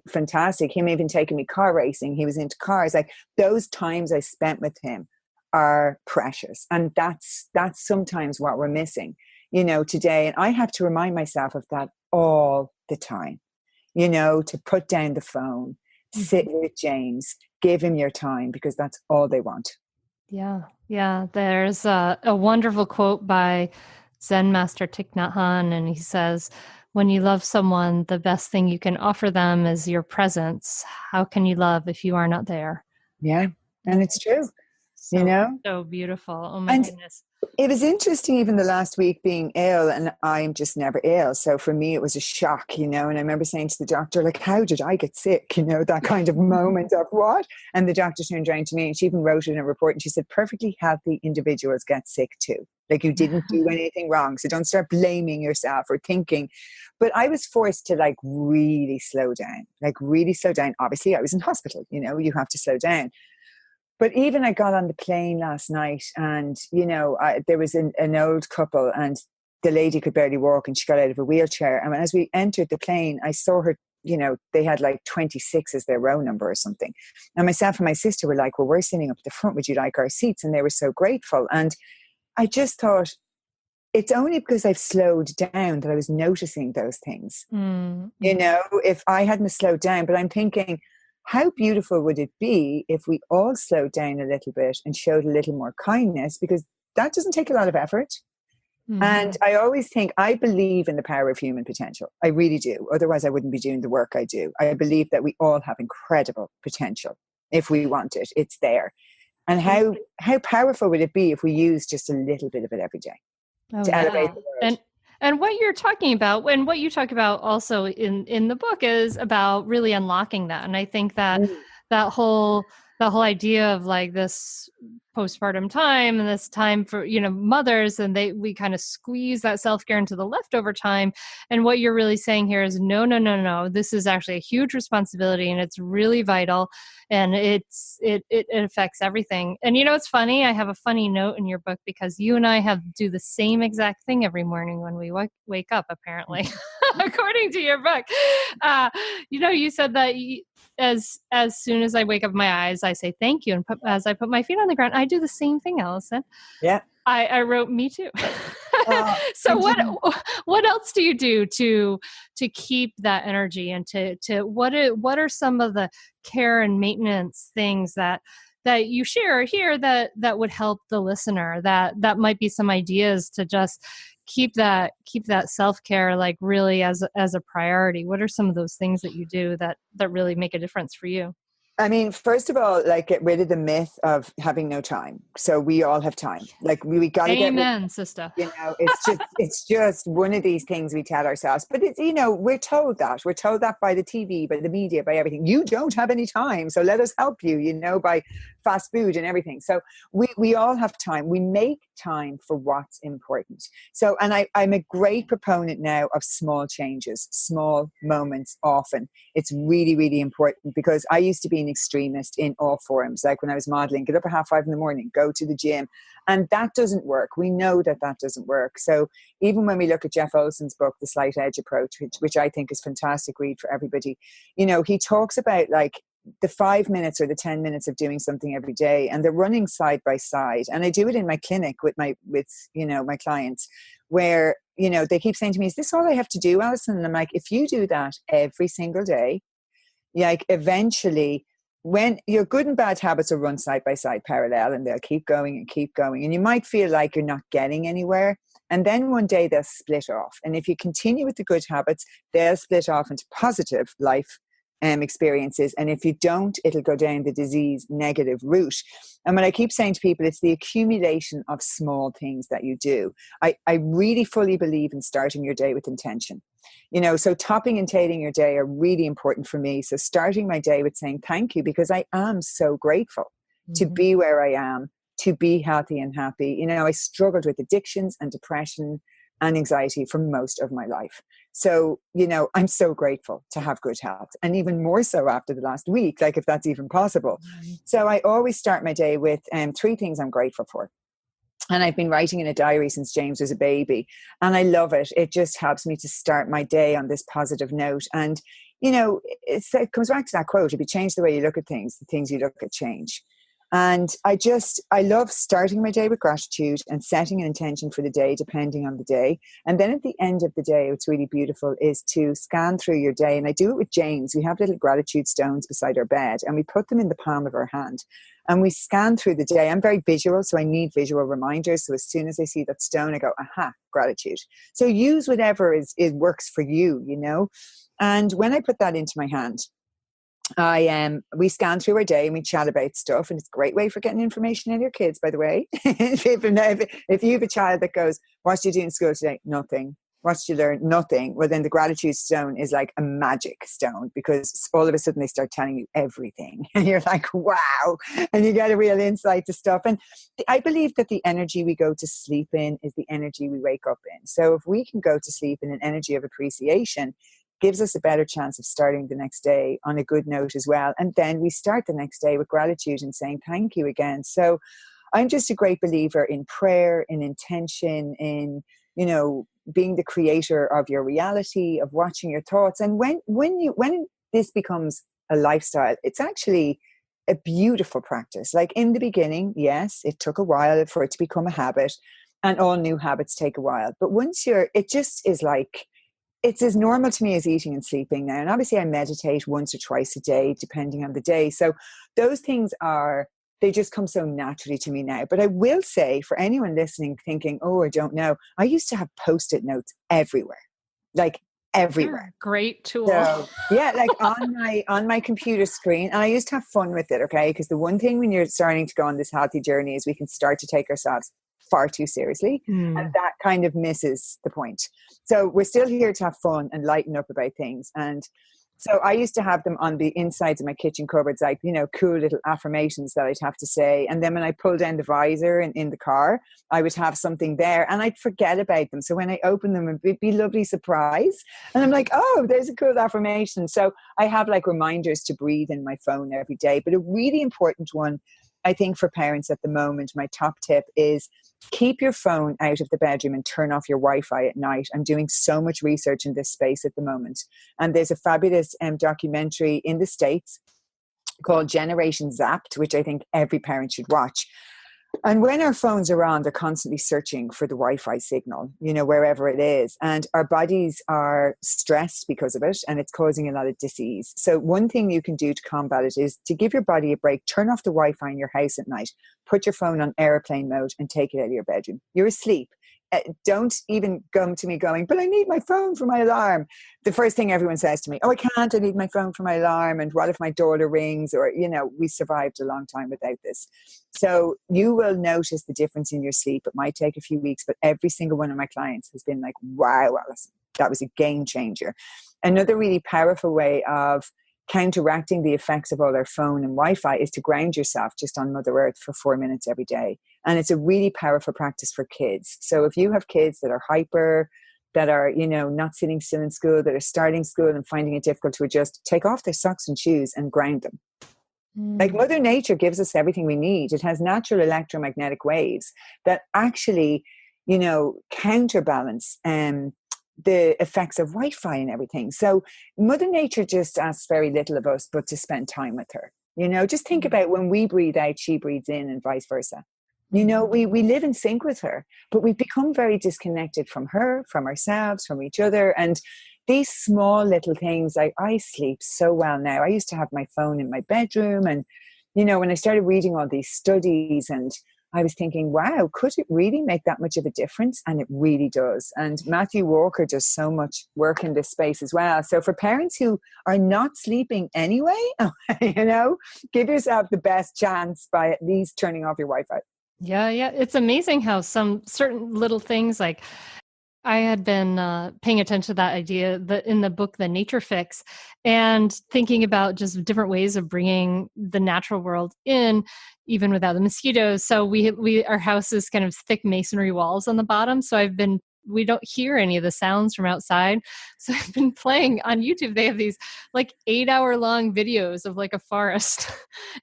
fantastic. Him even taking me car racing. He was into cars. Like, those times I spent with him are precious. And that's sometimes what we're missing, today. And I have to remind myself of that all the time, to put down the phone, sit with James, give him your time, because that's all they want. Yeah. Yeah. There's a wonderful quote by Zen master Thich Nhat Hanh, and he says, when you love someone, the best thing you can offer them is your presence. How can you love if you are not there? Yeah. And it's true, So beautiful. Oh my goodness. It was interesting, even the last week, being ill, and I'm just never ill. So for me, it was a shock, and I remember saying to the doctor, like, how did I get sick? That kind of moment of what? And the doctor turned around to me, and she even wrote it in a report, and she said, perfectly healthy individuals get sick too. Like, you didn't do anything wrong. So don't start blaming yourself or thinking. But I was forced to really slow down. Obviously, I was in hospital, you have to slow down. But even I got on the plane last night, and, there was an old couple, and the lady could barely walk, and she got out of a wheelchair. And as we entered the plane, I saw her, they had 26 as their row number or something. And myself and my sister were like, well, we're sitting up at the front. Would you like our seats? And they were so grateful. And I just thought, it's only because I've slowed down that I was noticing those things. If I hadn't slowed down, but I'm thinking, how beautiful would it be if we all slowed down a little bit and showed a little more kindness, because that doesn't take a lot of effort. And I always think, I believe in the power of human potential. I really do. Otherwise, I wouldn't be doing the work I do. I believe that we all have incredible potential. If we want it, it's there. And how powerful would it be if we use just a little bit of it every day to elevate the world? And what you're talking about, and what you talk about also in the book, is about really unlocking that. And I think that that whole idea of this postpartum time and this time for, mothers, and we kind of squeeze that self-care into the leftover time. And what you're really saying here is, no. This is actually a huge responsibility, and it's really vital, and it affects everything. And it's funny, I have a funny note in your book, because you and I do the same exact thing every morning when we wake up, apparently, according to your book. You said that as soon as I wake up my eyes, I say thank you, and as I put my feet on the ground, I do the same thing, Alison. Yeah. I wrote me too. So what else do you do to keep that energy, and to what are some of the care and maintenance things that you share here that would help the listener, that might be some ideas to just keep that self-care really as a priority? What are some of those things that you do that really make a difference for you? I mean, first of all, get rid of the myth of having no time. So we all have time. We got to get Amen, sister. It's just one of these things we tell ourselves. But it's, we're told that by the TV, by the media, by everything. You don't have any time, so let us help you, by fast food and everything. So we all have time. We make time for what's important. So, and I'm a great proponent now of small changes, small moments often. It's really, really important, because I used to be an extremist in all forms. Like when I was modeling, get up at 5:30 a.m, go to the gym. And that doesn't work. We know that doesn't work. So even when we look at Jeff Olson's book, The Slight Edge Approach, which I think is a fantastic read for everybody, he talks about the 5 minutes or the 10 minutes of doing something every day, and they're running side by side. And I do it in my clinic with my clients, where, they keep saying to me, is this all I have to do, Alison? And I'm like, if you do that every single day, eventually, when your good and bad habits will run side by side parallel, and they'll keep going and keep going. And you might feel like you're not getting anywhere. And then one day they'll split off. And if you continue with the good habits, they'll split off into positive life experiences. And if you don't, it'll go down the disease negative route. And when I keep saying to people, it's the accumulation of small things that you do. I really fully believe in starting your day with intention. So topping and tailing your day are really important for me. So starting my day with saying thank you, because I am so grateful to be where I am, to be healthy and happy. I struggled with addictions and depression and anxiety for most of my life. So, I'm so grateful to have good health, and even more so after the last week, like if that's even possible. So I always start my day with 3 things I'm grateful for. And I've been writing in a diary since James was a baby, and I love it. It just helps me to start my day on this positive note. And, it comes back to that quote: if you change the way you look at things, the things you look at change. And I love starting my day with gratitude and setting an intention for the day, depending on the day. And then at the end of the day, what's really beautiful is to scan through your day. And I do it with James. We have little gratitude stones beside our bed, and we put them in the palm of our hand. And we scan through the day. I'm very visual, so I need visual reminders. So as soon as I see that stone, I go, aha, gratitude. So use whatever works for you, And when I put that into my hand, we scan through our day and we chat about stuff, and it's a great way for getting information out of your kids, by the way. if you have a child that goes, what did you do in school today? Nothing. What did you learn? Nothing. Well, then the gratitude stone is like a magic stone, because all of a sudden they start telling you everything. And you're like, wow. And you get a real insight to stuff. And I believe that the energy we go to sleep in is the energy we wake up in. So if we can go to sleep in an energy of appreciation, gives us a better chance of starting the next day on a good note as well. And then we start the next day with gratitude and saying thank you again. So I'm just a great believer in prayer, in intention, in, being the creator of your reality, of watching your thoughts. And when this becomes a lifestyle, it's actually a beautiful practice. Like in the beginning, yes, it took a while for it to become a habit, and all new habits take a while. But once it just is like, it's as normal to me as eating and sleeping now. And obviously I meditate once or twice a day, depending on the day. So those things they just come so naturally to me now. But I will say, for anyone listening thinking, oh, I don't know, I used to have Post-it notes everywhere, like everywhere. Great tool. So, yeah, like on my computer screen. And I used to have fun with it, okay? Because the one thing when you're starting to go on this healthy journey is we can start to take ourselves far too seriously, and that kind of misses the point. So we're still here to have fun and lighten up about things. And so I used to have them on the insides of my kitchen cupboards, like, cool little affirmations that I'd have to say. And then when I pulled down the visor in the car, I would have something there, and I'd forget about them. So when I open them, it'd be a lovely surprise. And I'm like, oh, there's a cool affirmation. So I have like reminders to breathe in my phone every day. But a really important one, I think, for parents at the moment, my top tip is keep your phone out of the bedroom and turn off your Wi-Fi at night. I'm doing so much research in this space at the moment. And there's a fabulous documentary in the States called Generation Zapped, which I think every parent should watch. And when our phones are on, they're constantly searching for the Wi-Fi signal, wherever it is. And our bodies are stressed because of it, and it's causing a lot of disease. So one thing you can do to combat it is to give your body a break. Turn off the Wi-Fi in your house at night. Put your phone on airplane mode and take it out of your bedroom. You're asleep. Don't even come to me going, but I need my phone for my alarm. The first thing everyone says to me, oh, I need my phone for my alarm. And what if my daughter rings? Or, we survived a long time without this. So you will notice the difference in your sleep. It might take a few weeks, but every single one of my clients has been like, wow, Alison, that was a game changer. Another really powerful way of counteracting the effects of all our phone and Wi-Fi is to ground yourself just on Mother Earth for 4 minutes every day. And it's a really powerful practice for kids. So if you have kids that are hyper, that are, not sitting still in school, that are starting school and finding it difficult to adjust, take off their socks and shoes and ground them. Like Mother Nature gives us everything we need. It has natural electromagnetic waves that actually, counterbalance the effects of Wi-Fi and everything. So Mother Nature just asks very little of us, but to spend time with her. Just think about when we breathe out, she breathes in, and vice versa. We live in sync with her, but we've become very disconnected from her, from ourselves, from each other. And these small little things, like I sleep so well now. I used to have my phone in my bedroom, and when I started reading all these studies and I was thinking, wow, could it really make that much of a difference? And it really does. And Matthew Walker does so much work in this space as well. So for parents who are not sleeping anyway, give yourself the best chance by at least turning off your Wi-Fi. Yeah. It's amazing how some certain little things, like I had been paying attention to that idea in the book, The Nature Fix, and thinking about just different ways of bringing the natural world in, even without the mosquitoes. So our house is kind of thick masonry walls on the bottom. So we don't hear any of the sounds from outside. So I've been playing on YouTube. They have these like 8-hour long videos of like a forest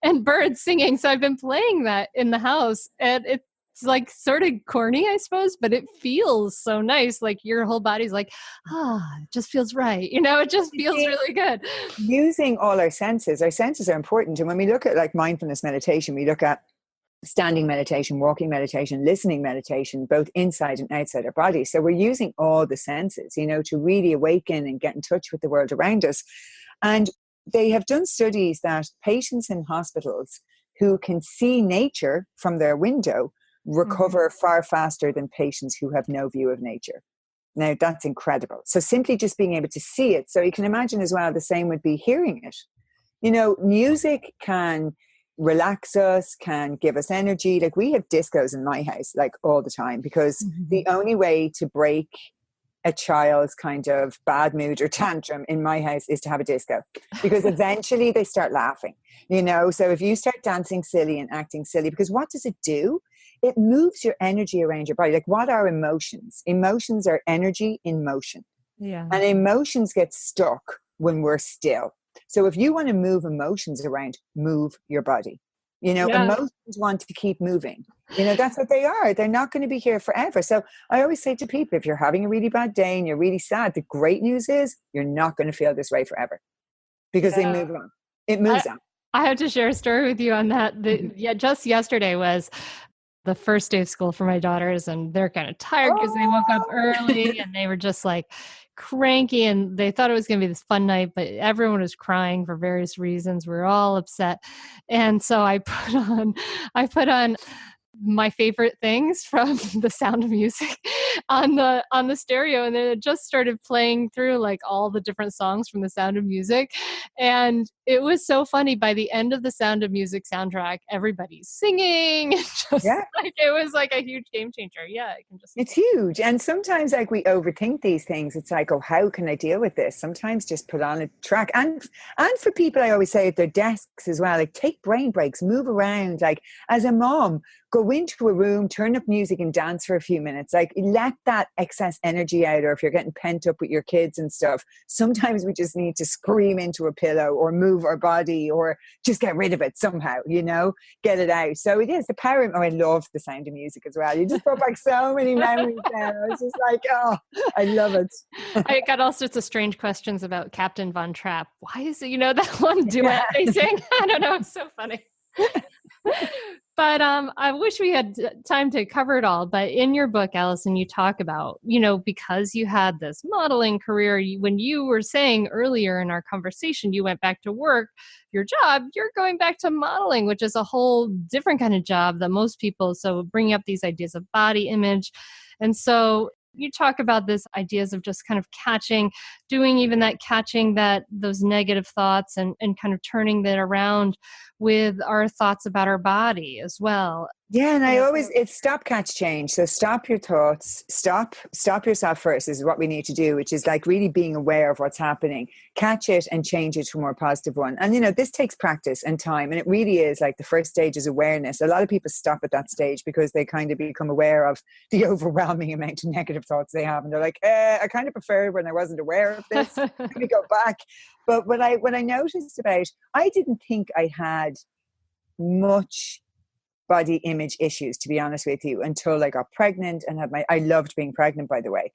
and birds singing. So I've been playing that in the house, and it's like sort of corny, I suppose, but it feels so nice. Like your whole body's like, it just feels right. It just feels really good. Using all our senses are important. And when we look at like mindfulness meditation, we look at standing meditation, walking meditation, listening meditation, both inside and outside our body. So we're using all the senses, to really awaken and get in touch with the world around us. And they have done studies that patients in hospitals who can see nature from their window recover far faster than patients who have no view of nature. Now, that's incredible. So simply just being able to see it. So you can imagine as well, the same would be hearing it. Music can relax us, can give us energy. Like we have discos in my house, like all the time, because the only way to break a child's kind of bad mood or tantrum in my house is to have a disco, because eventually they start laughing, So if you start dancing silly and acting silly, because what does it do? It moves your energy around your body. Like, what are emotions? Emotions are energy in motion. Yeah. And emotions get stuck when we're still. So if you want to move emotions around, move your body. Emotions want to keep moving. That's what they are. They're not going to be here forever. So I always say to people, if you're having a really bad day and you're really sad, the great news is you're not going to feel this way forever, because they move on. It moves on. I have to share a story with you on that. Just yesterday was the first day of school for my daughters, and they're kind of tired because they woke up early and they were just like cranky, and they thought it was going to be this fun night, but everyone was crying for various reasons. We were all upset. And so I put on my favorite things from The Sound of Music on the stereo, and then it just started playing through like all the different songs from The Sound of Music. And it was so funny. By the end of The Sound of Music soundtrack, everybody's singing. Like it was like a huge game changer. It's huge. And sometimes like we overthink these things. It's like, oh, how can I deal with this? Sometimes just put on a track. And for people, I always say at their desks as well, like take brain breaks, move around. Like as a mom, go into a room, turn up music and dance for a few minutes. Like let that excess energy out. Or if you're getting pent up with your kids and stuff, sometimes we just need to scream into a pillow or move our body or just get rid of it somehow, get it out. So it is the power. I love The Sound of Music as well. You just brought back so many memories there. I was just like, oh, I love it. I got all sorts of strange questions about Captain Von Trapp. Why is it, that one duet they sing? I don't know. It's so funny. But I wish we had time to cover it all. But in your book, Alison, you talk about, because you had this modeling career, when you were saying earlier in our conversation, you went back to work, your job, you're going back to modeling, which is a whole different kind of job that most people, so bringing up these ideas of body image. And so you talk about this ideas of just kind of doing even that catching those negative thoughts and kind of turning that around with our thoughts about our body as well. Yeah, and it's stop, catch, change. So stop your thoughts, stop yourself first is what we need to do, which is like really being aware of what's happening, catch it and change it to a more positive one. And, this takes practice and time. And it really is like the first stage is awareness. A lot of people stop at that stage because they kind of become aware of the overwhelming amount of negative thoughts they have. And they're like, I kind of prefer when I wasn't aware of this. Let me go back. But what I noticed I didn't think I had much body image issues, to be honest with you, until I got pregnant and I loved being pregnant, by the way.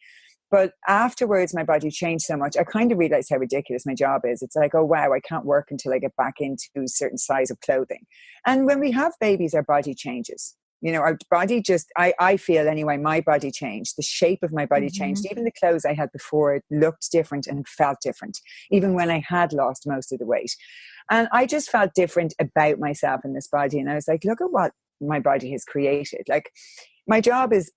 But afterwards, my body changed so much. I kind of realized how ridiculous my job is. It's like, oh, wow, I can't work until I get back into a certain size of clothing. And when we have babies, our body changes. Our body I feel anyway, my body changed. The shape of my body changed. Even the clothes I had before looked different and felt different, even when I had lost most of the weight. And I just felt different about myself in this body. And I was like, look at what my body has created. Like, my job is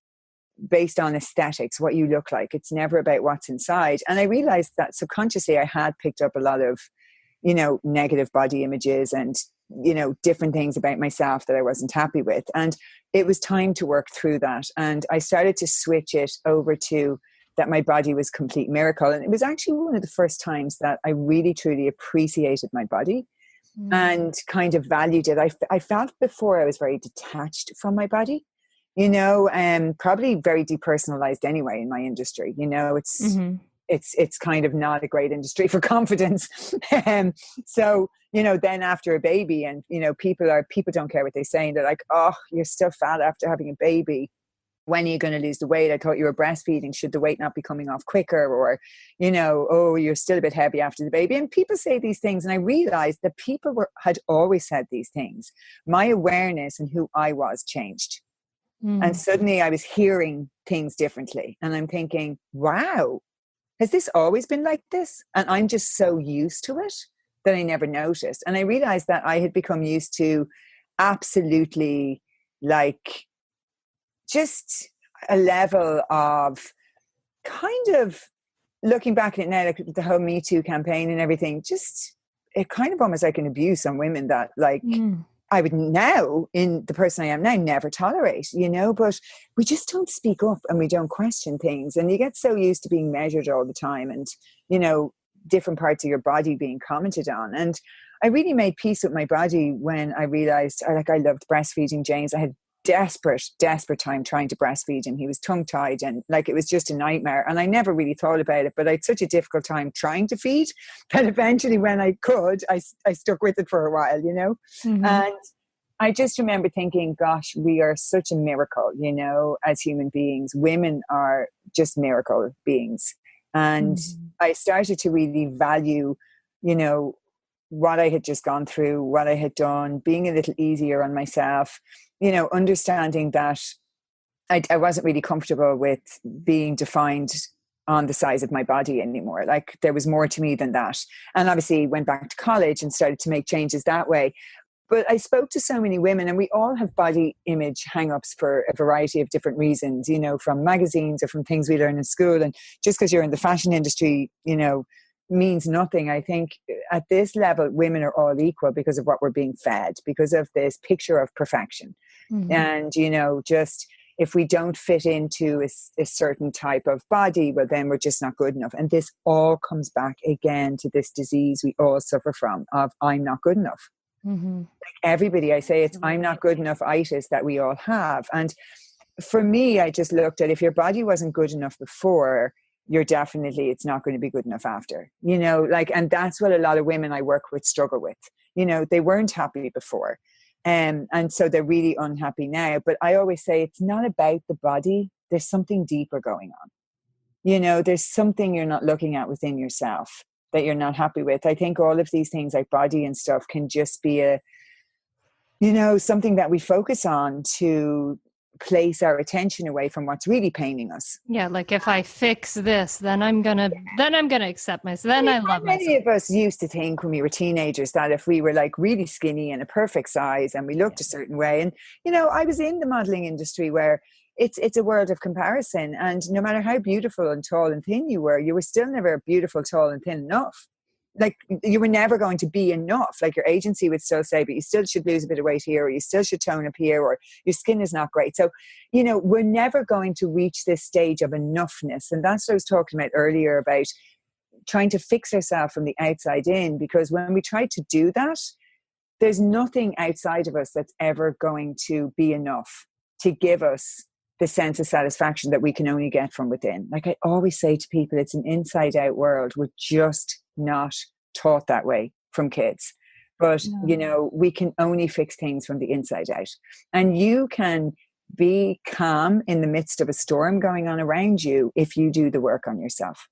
based on aesthetics, what you look like. It's never about what's inside. And I realized that subconsciously I had picked up a lot of, negative body images and, different things about myself that I wasn't happy with. And it was time to work through that. And I started to switch it over to that my body was complete miracle. And it was actually one of the first times that I really, truly appreciated my body and kind of valued it. I felt before I was very detached from my body, probably very depersonalized anyway in my industry. It's kind of not a great industry for confidence. So, then after a baby and, people don't care what they say. And they're like, oh, you're still fat after having a baby. When are you going to lose the weight? I thought you were breastfeeding. Should the weight not be coming off quicker? Or, oh, you're still a bit heavy after the baby. And people say these things. And I realized that people had always said these things. My awareness and who I was changed. And suddenly I was hearing things differently. And I'm thinking, wow, has this always been like this? And I'm just so used to it that I never noticed. And I realized that I had become used to absolutely like just a level of kind of looking back at it now, like the whole Me Too campaign and everything, just it kind of almost like an abuse on women that like I would now, in the person I am now, never tolerate, but we just don't speak up and we don't question things. And you get so used to being measured all the time and, different parts of your body being commented on. And I really made peace with my body when I realized, I loved breastfeeding James. I had desperate time trying to breastfeed him. He was tongue-tied and it was just a nightmare. And I never really thought about it, but I had such a difficult time trying to feed that eventually when I could, I stuck with it for a while, And I just remember thinking, gosh, we are such a miracle, as human beings. Women are just miracle beings. And I started to really value, what I had just gone through, what I had done, being a little easier on myself, understanding that I wasn't really comfortable with being defined on the size of my body anymore. Like there was more to me than that. And obviously went back to college and started to make changes that way. But I spoke to so many women and we all have body image hang-ups for a variety of different reasons, from magazines or from things we learn in school. And just because you're in the fashion industry, means nothing. I think at this level, women are all equal because of what we're being fed, because of this picture of perfection. And, just if we don't fit into a certain type of body, well, then we're just not good enough. And this all comes back again to this disease we all suffer from of I'm not good enough. Like everybody, I say it's I'm not good enough itis that we all have. And for me, I just looked at if your body wasn't good enough before, it's not going to be good enough after, and that's what a lot of women I work with struggle with. They weren't happy before. And so they're really unhappy now. But I always say it's not about the body. There's something deeper going on. There's something you're not looking at within yourself that you're not happy with. I think all of these things like body and stuff can just be something that we focus on to place our attention away from what's really paining us. Yeah, like if I fix this, then I'm gonna accept myself. Then I love myself. Many of us used to think when we were teenagers that if we were like really skinny and a perfect size and we looked a certain way, and I was in the modeling industry where it's a world of comparison, and no matter how beautiful and tall and thin you were still never beautiful, tall and thin enough. Like you were never going to be enough. Like your agency would still say, but you still should lose a bit of weight here, or you still should tone up here, or your skin is not great. So, we're never going to reach this stage of enoughness. And that's what I was talking about earlier about trying to fix ourselves from the outside in, because when we try to do that, there's nothing outside of us that's ever going to be enough to give us the sense of satisfaction that we can only get from within. Like I always say to people, it's an inside out world. We're just not taught that way from kids. But, we can only fix things from the inside out. And you can be calm in the midst of a storm going on around you if you do the work on yourself.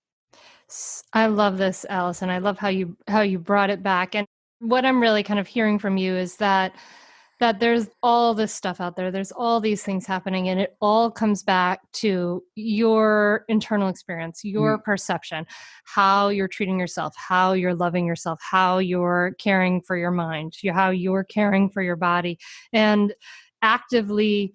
I love this, Alison. I love how you brought it back. And what I'm really kind of hearing from you is that there's all this stuff out there. There's all these things happening, and it all comes back to your internal experience, your perception, how you're treating yourself, how you're loving yourself, how you're caring for your mind, how you're caring for your body. And actively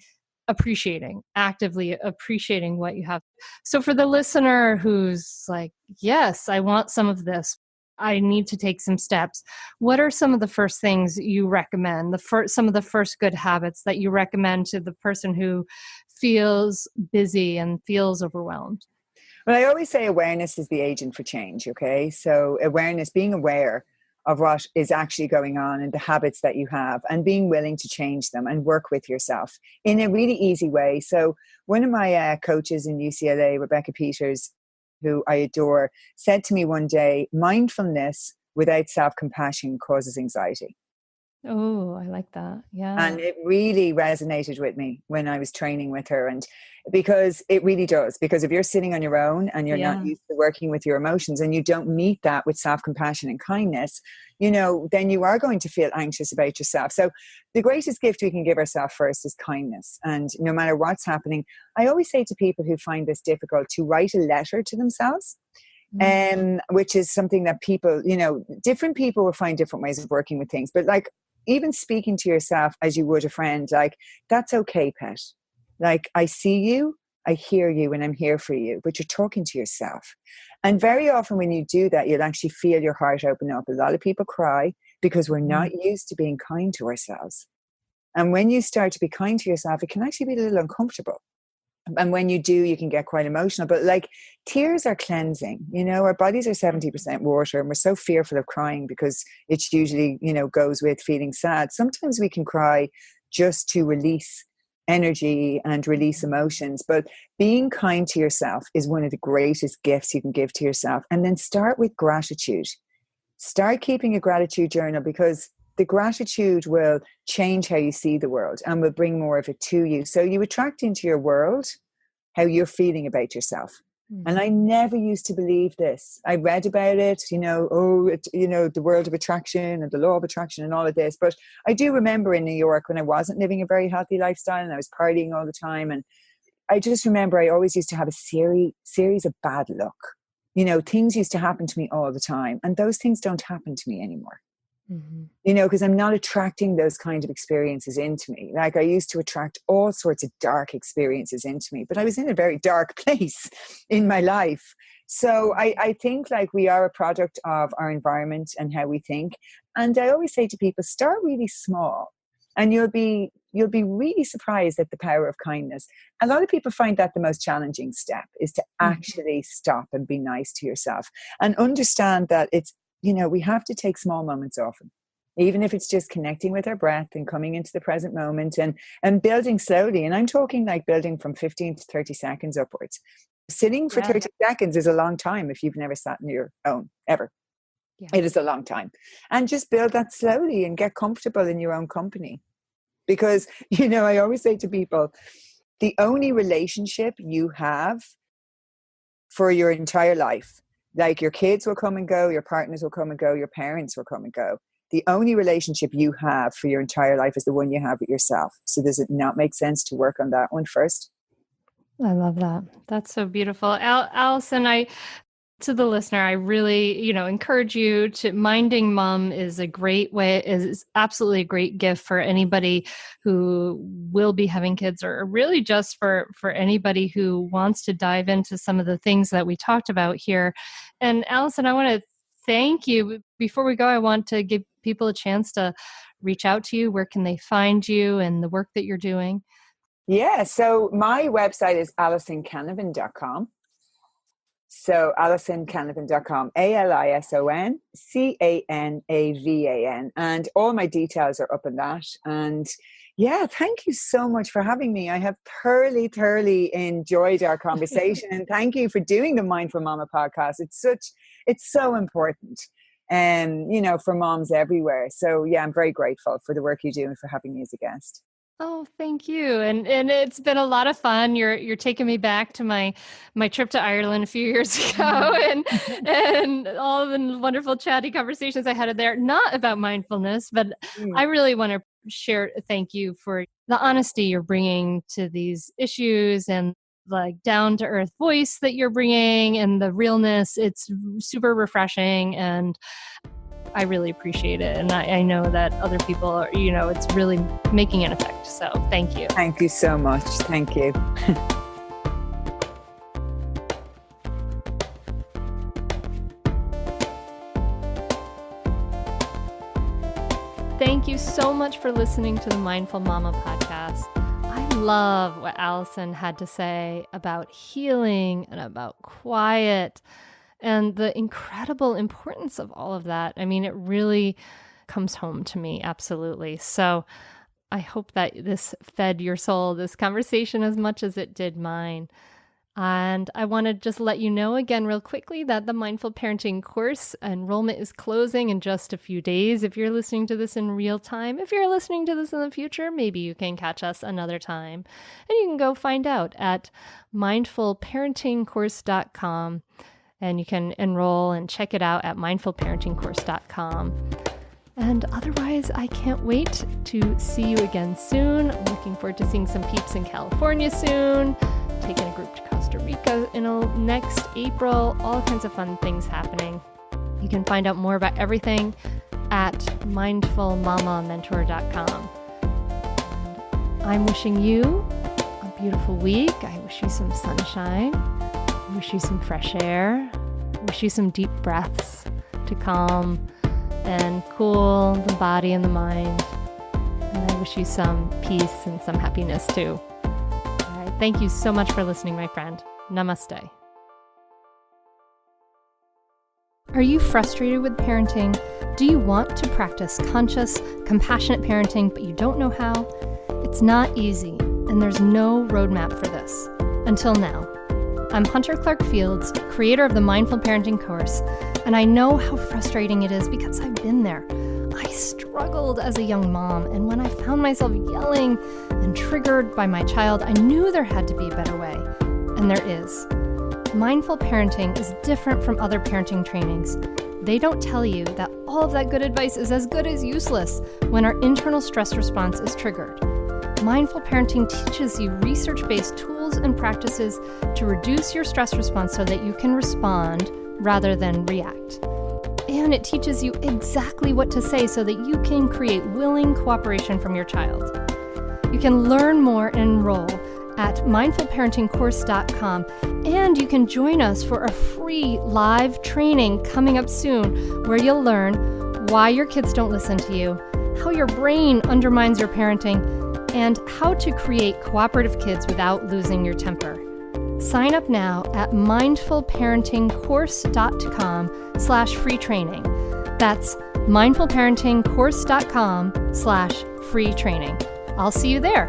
actively appreciating what you have. So for the listener who's like, yes, I want some of this, I need to take some steps. What are some of the first things you recommend? Some of the first good habits that you recommend to the person who feels busy and feels overwhelmed? Well, I always say awareness is the agent for change. Okay. So awareness, being aware of what is actually going on and the habits that you have, and being willing to change them and work with yourself in a really easy way. So one of my coaches in UCLA, Rebecca Peters, who I adore, said to me one day, mindfulness without self-compassion causes anxiety. Oh, I like that. Yeah. And it really resonated with me when I was training with her. And because it really does, because if you're sitting on your own and you're not Yeah. used to working with your emotions, and you don't meet that with self-compassion and kindness, then you are going to feel anxious about yourself. So the greatest gift we can give ourselves first is kindness. And no matter what's happening, I always say to people who find this difficult to write a letter to themselves. Which is something that people, different people will find different ways of working with things. But like, even speaking to yourself as you would a friend, like, that's okay, pet. Like, I see you, I hear you, and I'm here for you, but you're talking to yourself. And very often when you do that, you'll actually feel your heart open up. A lot of people cry because we're not used to being kind to ourselves. And when you start to be kind to yourself, it can actually be a little uncomfortable. And when you do, you can get quite emotional. But like, tears are cleansing. Our bodies are 70% water, and we're so fearful of crying because it's usually, goes with feeling sad. Sometimes we can cry just to release energy and release emotions. But being kind to yourself is one of the greatest gifts you can give to yourself. And then start with gratitude. Start keeping a gratitude journal, because the gratitude will change how you see the world and will bring more of it to you. So you attract into your world how you're feeling about yourself. And I never used to believe this. I read about it, the world of attraction and the law of attraction and all of this. But I do remember in New York when I wasn't living a very healthy lifestyle and I was partying all the time. And I just remember I always used to have a series of bad luck. Things used to happen to me all the time. And those things don't happen to me anymore. Because I'm not attracting those kind of experiences into me. Like, I used to attract all sorts of dark experiences into me, but I was in a very dark place in my life. So I think like we are a product of our environment and how we think. And I always say to people, start really small and you'll be really surprised at the power of kindness. A lot of people find that the most challenging step is to actually stop and be nice to yourself and understand that it's, we have to take small moments often, even if it's just connecting with our breath and coming into the present moment and building slowly. And I'm talking like building from 15 to 30 seconds upwards. Sitting for 30 seconds is a long time if you've never sat on your own, ever. Yeah. It is a long time. And just build that slowly and get comfortable in your own company. Because, I always say to people, the only relationship you have for your entire life, like your kids will come and go, your partners will come and go, your parents will come and go. The only relationship you have for your entire life is the one you have with yourself. So does it not make sense to work on that one first? I love that. That's so beautiful. Alison, to the listener, I really, encourage you to Minding Mom is a great way, is absolutely a great gift for anybody who will be having kids, or really just for anybody who wants to dive into some of the things that we talked about here. And Alison, I want to thank you. Before we go, I want to give people a chance to reach out to you. Where can they find you and the work that you're doing? Yeah, so my website is AlisonCanavan.com. So AlisonCanavan.com, AlisonCanavan. And all my details are up in that. And yeah, thank you so much for having me. I have thoroughly enjoyed our conversation. And thank you for doing the Mindful Mama podcast. It's so important. For moms everywhere. So yeah, I'm very grateful for the work you do and for having me as a guest. Oh, thank you. And it's been a lot of fun. You're taking me back to my trip to Ireland a few years ago and all the wonderful chatty conversations I had there, not about mindfulness, but I really want to share thank you for the honesty you're bringing to these issues and like down to earth voice that you're bringing and the realness. It's super refreshing. And I really appreciate it. And I know that other people are, it's really making an effect. So thank you. Thank you so much. Thank you. Thank you so much for listening to the Mindful Mama podcast. I love what Alison had to say about healing and about quiet and the incredible importance of all of that. I mean, it really comes home to me, absolutely. So I hope that this fed your soul, this conversation, as much as it did mine. And I want to just let you know again real quickly that the Mindful Parenting course enrollment is closing in just a few days. If you're listening to this in real time, if you're listening to this in the future, maybe you can catch us another time. And you can go find out at mindfulparentingcourse.com. And you can enroll and check it out at mindfulparentingcourse.com. And otherwise, I can't wait to see you again soon. I'm looking forward to seeing some peeps in California soon, taking a group to Costa Rica next April, all kinds of fun things happening. You can find out more about everything at mindfulmamamentor.com. I'm wishing you a beautiful week. I wish you some sunshine. I wish you some fresh air. I wish you some deep breaths to calm and cool the body and the mind. And I wish you some peace and some happiness too. All right. Thank you so much for listening, my friend. Namaste. Are you frustrated with parenting? Do you want to practice conscious, compassionate parenting, but you don't know how? It's not easy, and there's no roadmap for this. Until now. I'm Hunter Clark-Fields, creator of the Mindful Parenting course, and I know how frustrating it is because I've been there. I struggled as a young mom, and when I found myself yelling and triggered by my child, I knew there had to be a better way, and there is. Mindful parenting is different from other parenting trainings. They don't tell you that all of that good advice is as good as useless when our internal stress response is triggered. Mindful parenting teaches you research-based tools and practices to reduce your stress response so that you can respond rather than react. And it teaches you exactly what to say so that you can create willing cooperation from your child. You can learn more and enroll at mindfulparentingcourse.com, and you can join us for a free live training coming up soon where you'll learn why your kids don't listen to you, how your brain undermines your parenting, and how to create cooperative kids without losing your temper. Sign up now at mindfulparentingcourse.com/free training. That's mindfulparentingcourse.com/free training. I'll see you there.